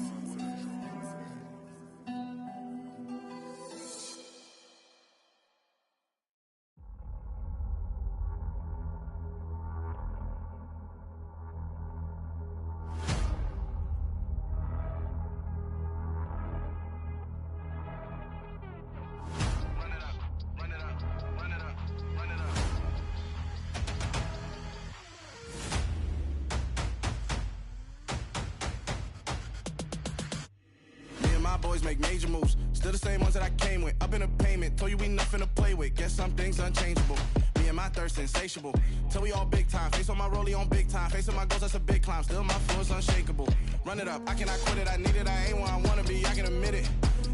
Boys make major moves, still the same ones that I came with. Up in a payment, told you we nothing to play with. Guess some things unchangeable. Me and my thirst insatiable. Till we all big time. Face on my rollie on big time. Face on my goals, that's a big climb. Still my flow is unshakable. Run it up, I cannot quit it. I need it, I ain't where I wanna be. I can admit it.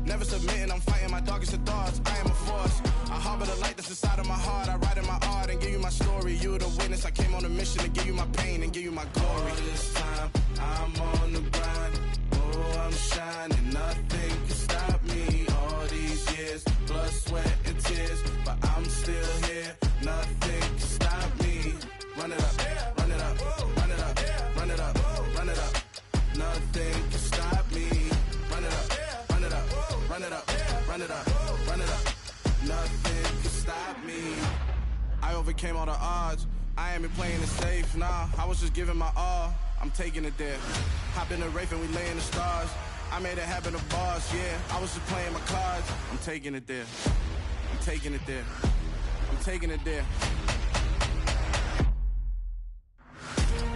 Never submitting, I'm fighting my darkest of thoughts. I am a force. I harbor the light that's inside of my heart. I write in my art and give you my story. You the witness. I came on a mission to give you my pain and give you my glory. All this time, I'm on the grind. Oh, I'm shining. Nothing can stop me. All these years, blood, sweat, and tears. But I'm still here. Nothing can stop me. Run it up, run it up, run it up, run it up, run it up. Nothing can stop me. Run it up, run it up, run it up, run it up, run it up. Nothing can stop me. I overcame all the odds. I ain't been playing it safe, nah. I was just giving my all. I'm taking it there. Hop in the Wraith and we lay in the stars. I made it happen to bars, yeah. I was just playing my cards. I'm taking it there. I'm taking it there. I'm taking it there.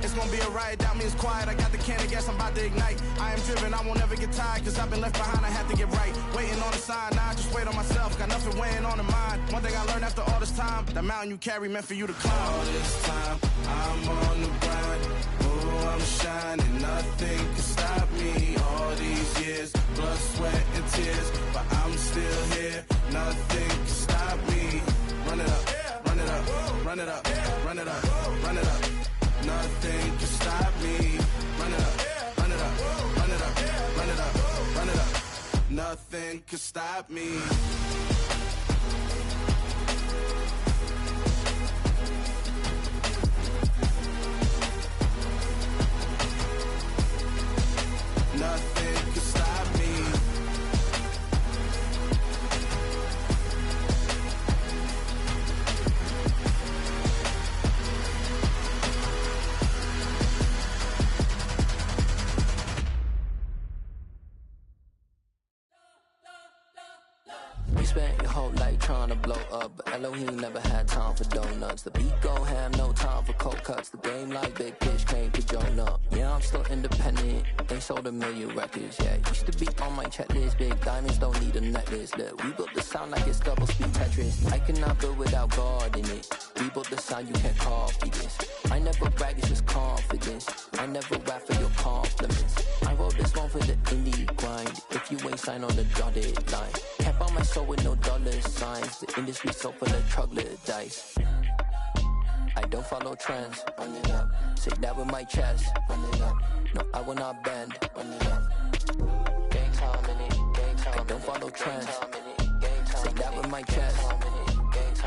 It's gonna be a riot down, me it's quiet. I got the can of gas, I'm about to ignite. I am driven, I won't ever get tired, cause I've been left behind, I have to get right. Waiting on the sign, now I just wait on myself. Got nothing weighing on the mind. One thing I learned after all this time, the mountain you carry meant for you to climb. All this time, I'm on the grind. Oh, I'm shining, nothing can stop me. All these years, blood, sweat, and tears, but I'm still here. Nothing can stop me. Run it up, run it up, run it up, run it up, run it up. Nothing can stop me. Run it up, run it up, run it up, run it up, run it up. Nothing can stop me. Nothing can stop me. Spent your whole life trying to blow up, but Elohim never had time for donuts. The beat gon' have no time for cold cuts. The game like Big Fish came to join up. Yeah, I'm still independent. They sold 1 million records. Yeah, used to be on my checklist. Big diamonds don't need a necklace. Look, we built the sound like it's double speed Tetris. I cannot build without God in it. We built the sound, you can't copy this. I never brag, it's just confidence. I never rap for your compliments. I wrote this one for the indie grind. If you ain't signed on the dotted line, can't buy my soul with no dollar signs. The industry so full of troglodytes. I don't follow trends. Run it up. Say that with my chest. Run it up. No, I will not bend. Run it up. Gang time in it. Gang time. I don't follow trends. Say that with my chest.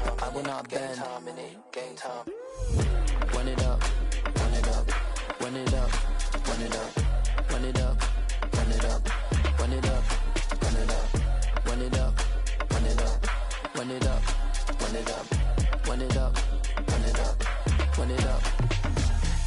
No, I will not bend. Gang time. Run it up. Run it up. Run it up. Run it up. Run it up. Run it up. Run it up. Run it up. Run it up. Run it up. Run it up. Run it up. Run it up. Run it up. Run it up.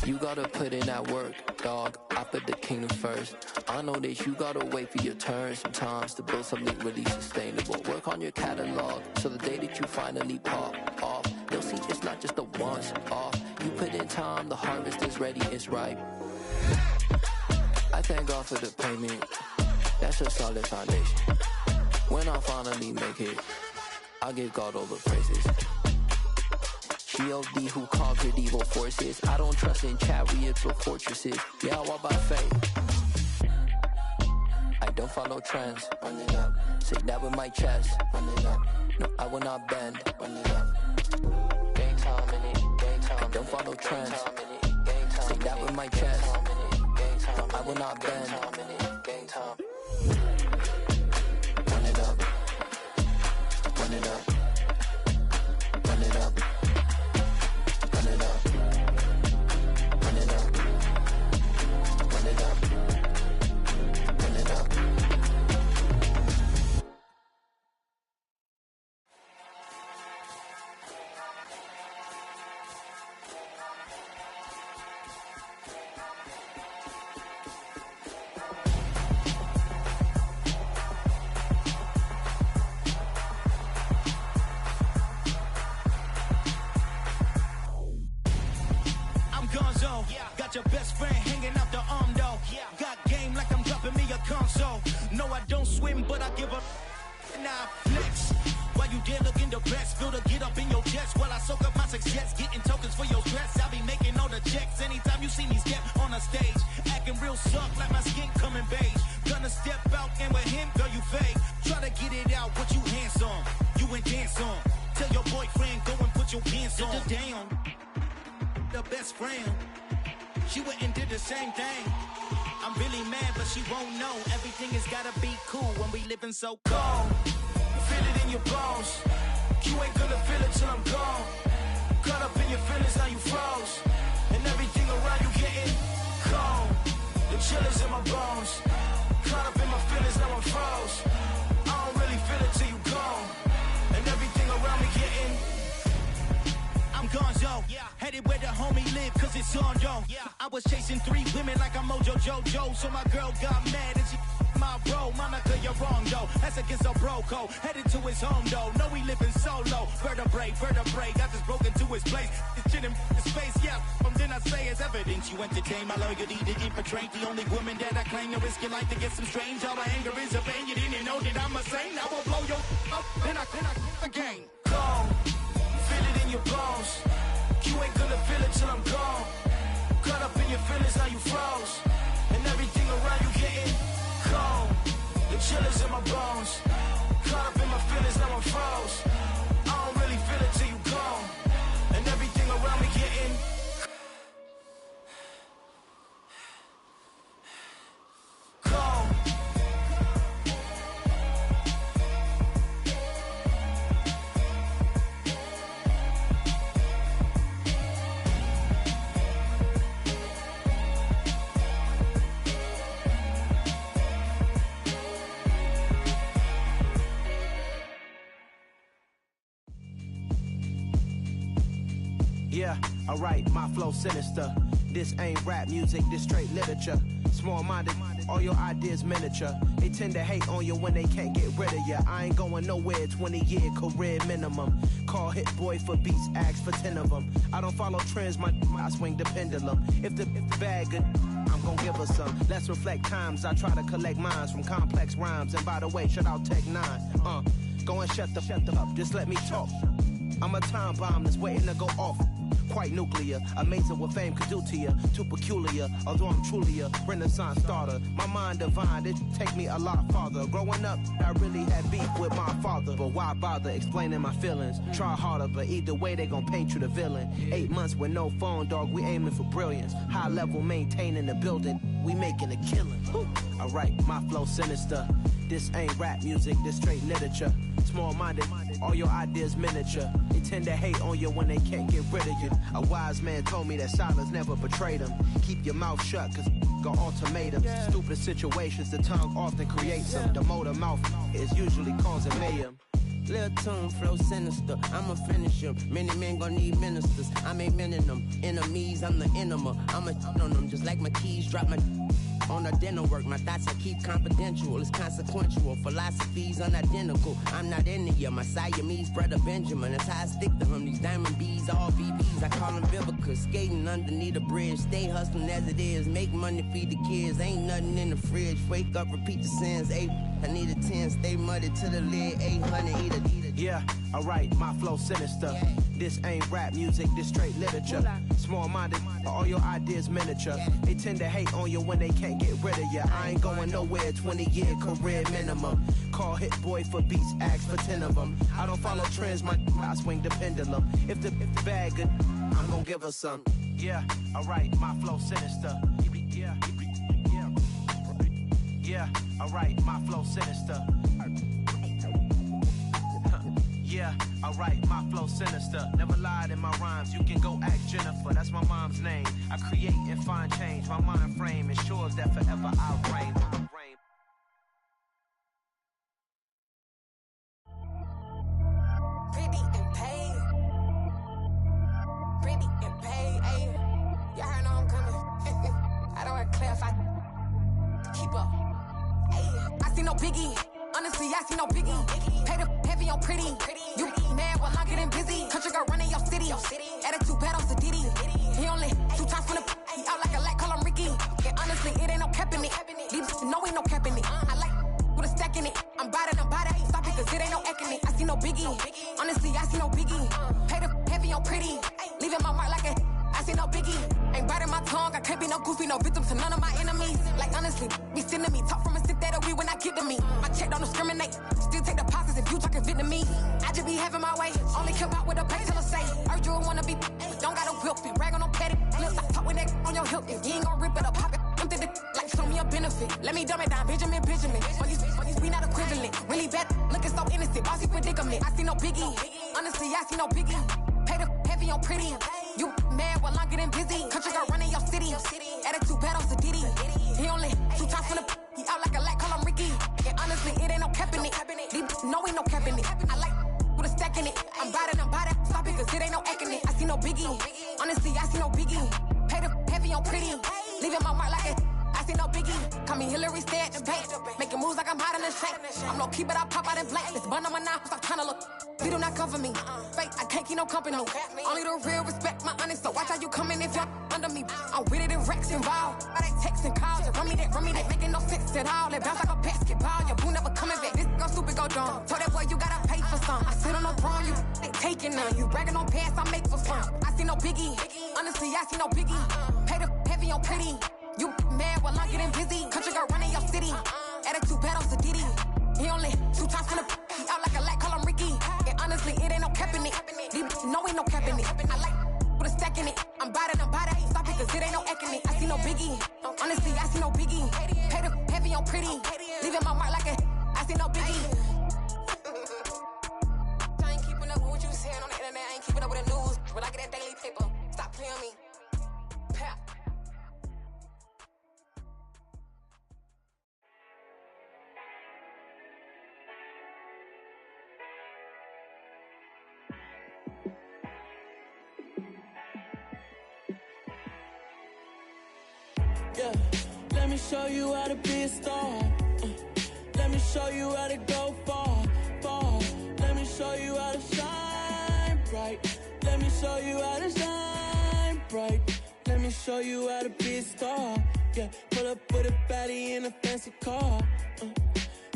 You gotta put in that work, dog. I put the kingdom first. I know that you gotta wait for your turn sometimes to build something really sustainable. Work on your catalog, so the day that you finally pop off, you'll see it's not just a once off. You put in time, the harvest is ready, it's ripe. I thank God for the payment. That's a solid foundation. When I finally make it, I'll give God all the praises. G.O.D. who conquered evil forces. I don't trust in chariots or fortresses. Yeah, I walk by faith. I don't follow trends. Run it up. Say that with my chest. Run it up. No, I will not bend. Run it up. Gang time in it. Gang time. I don't follow trends. Say that with my chest. No, I will not bend. Gang time. Run it up. Run it up. Run it up. Run it up. Run it up. Run it up. Run it up. Got your best friend hanging out the arm though. Got game like I'm dropping me a console. No, I don't swim, but I give up. Nah, flex. While you there looking the best, feel the get up in your chest while I soak up my success, getting tokens for your stress. I be making all the checks anytime you see me step on a stage, acting real soft like my skin coming beige. Gonna step out and with him, girl, you fake. Try to get it out, what you hands on, you ain't dance on. Tell your boyfriend go and put your pants on. Down, the best friend. She went and did the same thing. I'm really mad, but she won't know. Everything has gotta be cool when we living so cold. Feel it in your bones. You ain't gonna feel it till I'm gone. Caught up in your feelings, now you froze. And everything around you getting cold. The chill is in my bones. Caught up in my feelings, now I'm froze. I don't really feel it till you gone. And everything around me getting I'm gonzo, headed where the homie live, cause it's on, yo. I was chasing 3 women like I'm Mojo Jojo, so my girl got mad and she my bro. Monica, you're wrong, though. That's against a bro code. Headed to his home, though. No, he living solo. Vertebrae, I just broke into his place. It's shit in his face, yeah. them, then I say it's evidence. You entertain my loyalty to infiltrate the only woman that I claim to risk your life to get some strange. All my anger is a pain. You didn't know that I'm a saint. I will blow your up, then I again. Gone, feel it in your bones. You ain't gonna feel it till I'm gone. Caught up in your feelings, now you froze. And everything around you getting cold. The chill is in my bones. Caught up in my feelings, now I'm froze. I don't really feel it till you gone. And everything around me getting cold. Yeah, alright, my flow sinister. This ain't rap music, this straight literature. Small-minded, all your ideas miniature. They tend to hate on you when they can't get rid of you. I ain't going nowhere, 20-year career minimum. Call Hit Boy for beats, ask for 10 of them. I don't follow trends, I swing the pendulum. If the bag good, I'm gon' give her some. Let's reflect times, I try to collect minds from complex rhymes. And by the way, shout out Tech 9. Go and shut the up, just let me talk. I'm a time bomb that's waiting to go off. Quite nuclear, amazing what fame could do to you. Too peculiar, although I'm truly a renaissance starter. My mind divine, it take me a lot farther. Growing up, I really had beef with my father. But why bother explaining my feelings? Try harder, but either way they gon' paint you the villain. 8 months with no phone, dog, we aiming for brilliance. High level maintaining the building, we making a killing. Alright, my flow sinister. This ain't rap music, this straight literature. Small-minded, all your ideas miniature. They tend to hate on you when they can't get rid of you. A wise man told me that silence never betrayed him. Keep your mouth shut, cause got ultimatums. Stupid situations, the tongue often creates them. The motor mouth is usually causing mayhem. Lil' tune, flow sinister, I'ma finish him. Many men gon' need ministers, I make men in them. Enemies, I'm the enema, I'ma on them. Just like my keys, drop my on the dinner work. My thoughts I keep confidential, it's consequential. Philosophies unidentical, I'm not into you. My Siamese brother Benjamin, that's how I stick to him. These diamond bees, all BBs, I call them Vivica. Skating underneath the bridge, stay hustling as it is. Make money, feed the kids, ain't nothing in the fridge. Wake up, repeat the sins, 8, I need a 10, stay muddy to the lid, 800, eat it. Yeah, alright, my flow sinister. This ain't rap music, this straight literature. Small-minded, all your ideas miniature. They tend to hate on you when they can't get rid of you. I ain't going nowhere, 20-year career minimum. Call Hit Boy for beats, ask for 10 of them. I don't follow trends, I swing the pendulum. If the bag good, I'm gon' give her some. Yeah, alright, my flow sinister. Yeah, alright, my flow sinister. Yeah, alright, my flow sinister. Never lied in my rhymes, you can go ask Jennifer. That's my mom's name. I create and find change. My mind frame ensures that forever I'll reign. Pretty and paid. Pretty and paid, ayy. Y'all heard know I'm coming. I don't want to clarify. Keep up. Ayy. I see no biggie. Honestly, I see no biggie. Pay the heavy on pretty. You mad while I'm getting busy. Country girl running your city. Attitude bad on Sadiddy. He only 2 times from the he out like a light, call him Ricky. And honestly, it ain't no cap in it. These no ain't no cap in it. I like with a stack in it. I'm bad it. Stop it, cause it ain't no eck in it. I see no biggie. Honestly, I see no biggie. Pay the heavy on pretty. Leaving my mark like a I see no biggie. Ain't biting my tongue. I can't be no goofy, no victim to none of my enemies. Like honestly, be sending me talk from a sip that we when I get to me. My check don't discriminate. Still take deposits if you talking Vietnamese. I just be having my way. Only come out with a pay till I say. Urge you wanna be. Don't got no whip. Rag on no petty. Flips. I talk with that on your hip. If you ain't gon' rip it up, pop it. Empty the like show me a benefit. Let me dumb it down, Benjamin. We not equivalent. Really bad. Looking so innocent. Bossy predicament. I see no biggie. Honestly, I see no biggie. Pay the heavy on pretty. You mad while I'm getting busy. Country girl running your city. Attitude bad on Sadiddy. He only 2 times from the he out like a light, call him Ricky. And honestly, it ain't no cap in it. These no ain't no cap in it. I like with a stack in it. I'm bad it. Stop it, cause it ain't no eck in it. I see no biggie. Honestly, I see no biggie. Pay the heavy on pretty. Leaving my mark like it. I see no biggie. Call me Hillary, stay at the bank. Making moves like I'm hot in the shank. I'm no keep it, I pop out in blank. This bun on my knife, stop trying to look. We do not come for me. Fake, I can't keep no company. Only the real respect my honest. So watch how you come in if Cause you're under me, I'm with it in Rex involved. I they texting calls, run me that, making no sense at all. It bounce like a basketball, your boo never coming back. This go stupid, go dumb. Told that boy you gotta pay for some. I sit on no throne, you ain't taking none. You bragging on past, I make for fun. I see no biggie, honestly, I see no biggie. Pay the heavy on pretty. You mad while I'm getting busy. Country girl running your city. Attitude battles to Diddy. He only 2 times from the he out like a light, call him Ricky. And honestly, it ain't no cap in it. These no ain't no cap in it. I like put a stack in it. I'm about it. Stop it, cause it ain't no acting it. I see no biggie. Honestly, I see no biggie. Pay the heavy on pretty. Leaving my mark like a I see no biggie. I ain't keeping up with what you saying on the internet. I ain't keeping up with the news. But I get that daily paper. Stop playing me. Pap. Yeah, let me show you how to be a star. Let me show you how to go far, far. Let me show you how to shine bright. Let me show you how to shine bright. Let me show you how to be a star. Yeah, pull up with a baddie in a fancy car.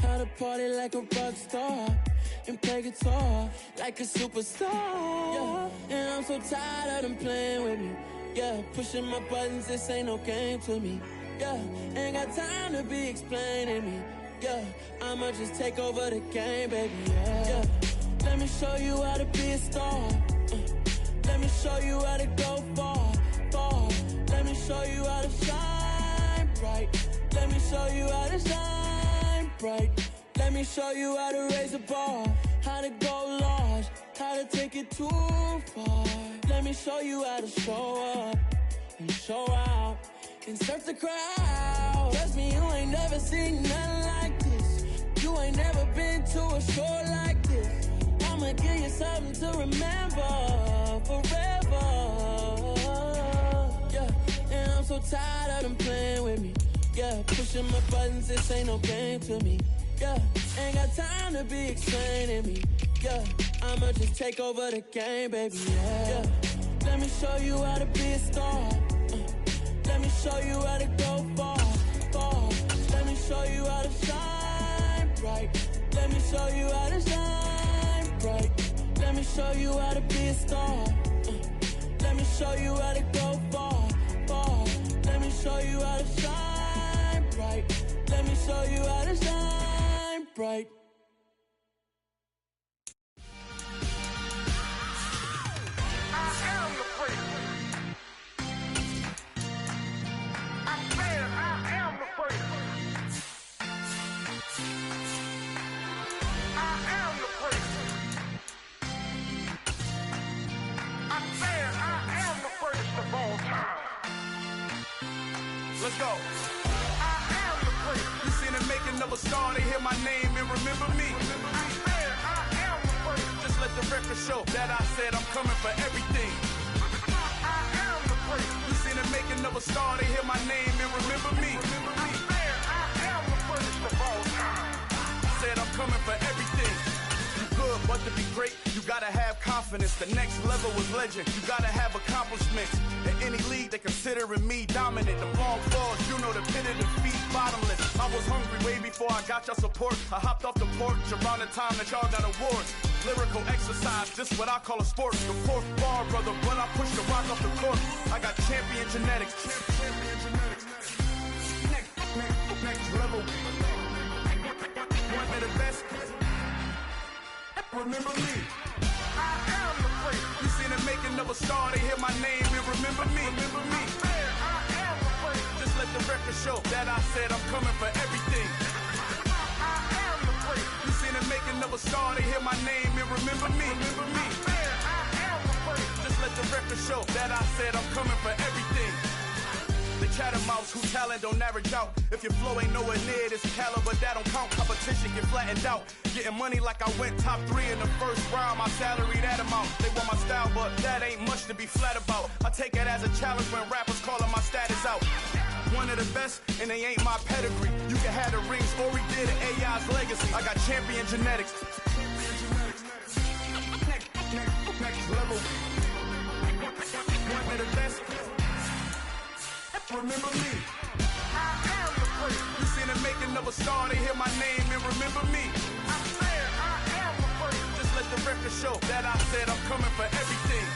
How to party like a rock star and play guitar like a superstar. Yeah, and I'm so tired of them playing with me. Yeah, pushing my buttons, this ain't no game to me. Yeah, ain't got time to be explaining me. Yeah, I'ma just take over the game, baby. Yeah, let me show you how to be a star. Let me show you how to go far, far. Let me show you how to shine bright. Let me show you how to shine bright. Let me show you how to raise a bar, how to go large, how to take it too far. Let me show you how to show up and show out and surf the crowd. Trust me, you ain't never seen nothing like this. You ain't never been to a show like this. I'ma give you something to remember forever. Yeah, and I'm so tired of them playing with me. Yeah, pushing my buttons, this ain't no game to me. Yeah, ain't got time to be explaining me. Yeah, I'ma just take over the game, baby. Yeah, let me show you how to be a star. Let me show you how to go far, far. Let me show you how to shine bright. Let me show you how to shine bright. Let me show you how to be a star. Let me show you how to go far, far. Let me show you how to shine bright. Let me show you how to shine bright. Let's go. I am the prince. You seen the making of a star, they hear my name and remember me. I am the prince. Just let the record show that I said I'm coming for everything. I am the prince. You seen the making of a star, they hear my name and remember me. I am the prince of all time. Said I'm coming for everything. Good, but to be great, you gotta have confidence. The next level was legend. You gotta have accomplishments. In any league, they considering me dominant. The long falls, you know the pit of defeat, bottomless. I was hungry way before I got your support. I hopped off the porch around the time that y'all got awards. Lyrical exercise, this what I call a sport. The fourth bar, brother, when I push the rock off the court. I got champion genetics. Champion genetics. Next level. One of the best. Remember me. I am the prince. You seen the making of a star, they hear my name and remember me. Remember me. I am the prince. Just let the record show that I said I'm coming for everything. I am the prince. You seen the making of a star, they hear my name and remember me. Remember me. I am the prince. Just let the record show that I said I'm coming for everything. The chattermouths whose talent don't average out. If your flow ain't nowhere near this caliber, that don't count. Competition get flattened out. Getting money like I went top 3 in the first round. My salary that amount. They want my style, but that ain't much to be flat about. I take it as a challenge when rappers calling my status out. One of the best, and they ain't my pedigree. You can have the rings, or we did it, AI's legacy. I got champion genetics. Next level. One of the best. remember me. I am the first. You seen the making of a star, they hear my name and remember me. I said I am the first. Just let the record show that I said I'm coming for everything.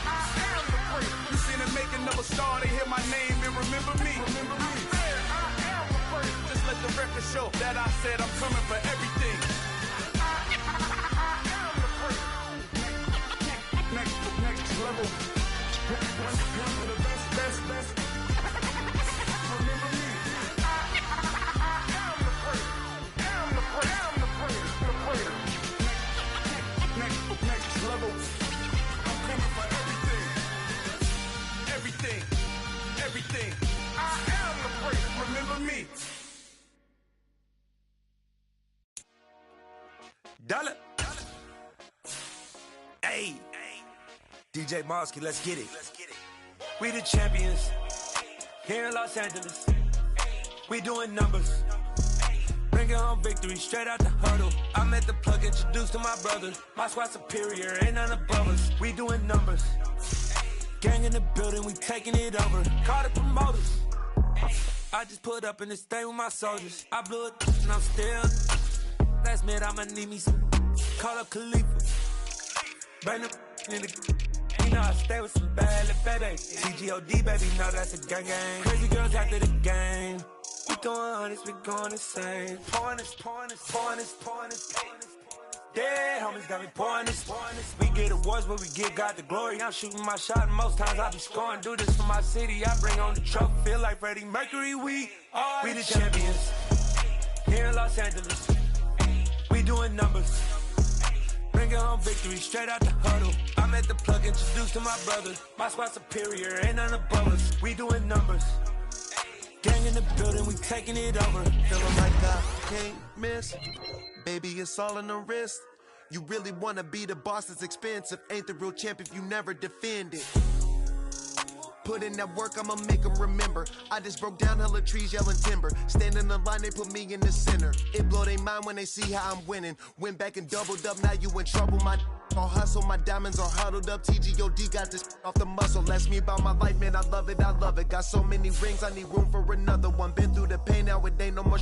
I am the first. You seen the making of a star, they hear my name and remember me. Remember me. I said I am the first. Just let the record show that I said I'm coming for everything. Next level. One of the best. Remember me. I am the first. Next level. I'm coming for everything. I am the first. Remember me. Dollar. Hey. DJ Mosky, let's get it. We the champions here in Los Angeles. We doing numbers. Bringing home victory straight out the huddle. I'm at the plug, introduced to my brothers. My squad superior, ain't none above us. We doing numbers. Gang in the building, we taking it over. Call the promoters. I just put up in this thing with my soldiers. I blew it and I'm still. Last minute, I'ma need me some. Call up Khalifa. Bring them in the. You know I stay with some bad little baby. TGOD, baby, know that's a gang gang. Crazy girls after the game. We going honest, we going insane. Pouring this. Dead homies got me pouring this. We get awards, but we give God the glory. I'm shooting my shot, and most times I be scoring. Do this for my city, I bring on the trophy. Feel like Freddie Mercury, we the champions. Here in Los Angeles, we doing numbers. Bringing home victory straight out the huddle. I'm at the plug, introduced to my brothers. My squad superior, ain't none above us. We doing numbers. Gang in the building, we taking it over. Feeling like I can't miss. Baby, it's all in the wrist. You really wanna be the boss, it's expensive. Ain't the real champ if you never defend it. Put in that work, I'ma make them remember. I just broke down hella trees, yelling timber. Stand in the line, they put me in the center. It blow their mind when they see how I'm winning. Went back and doubled up, now you in trouble. My all hustle, my diamonds are huddled up. TGOD got this off the muscle. Ask me about my life, man, I love it. Got so many rings, I need room for another one. Been through the pain, now it ain't no more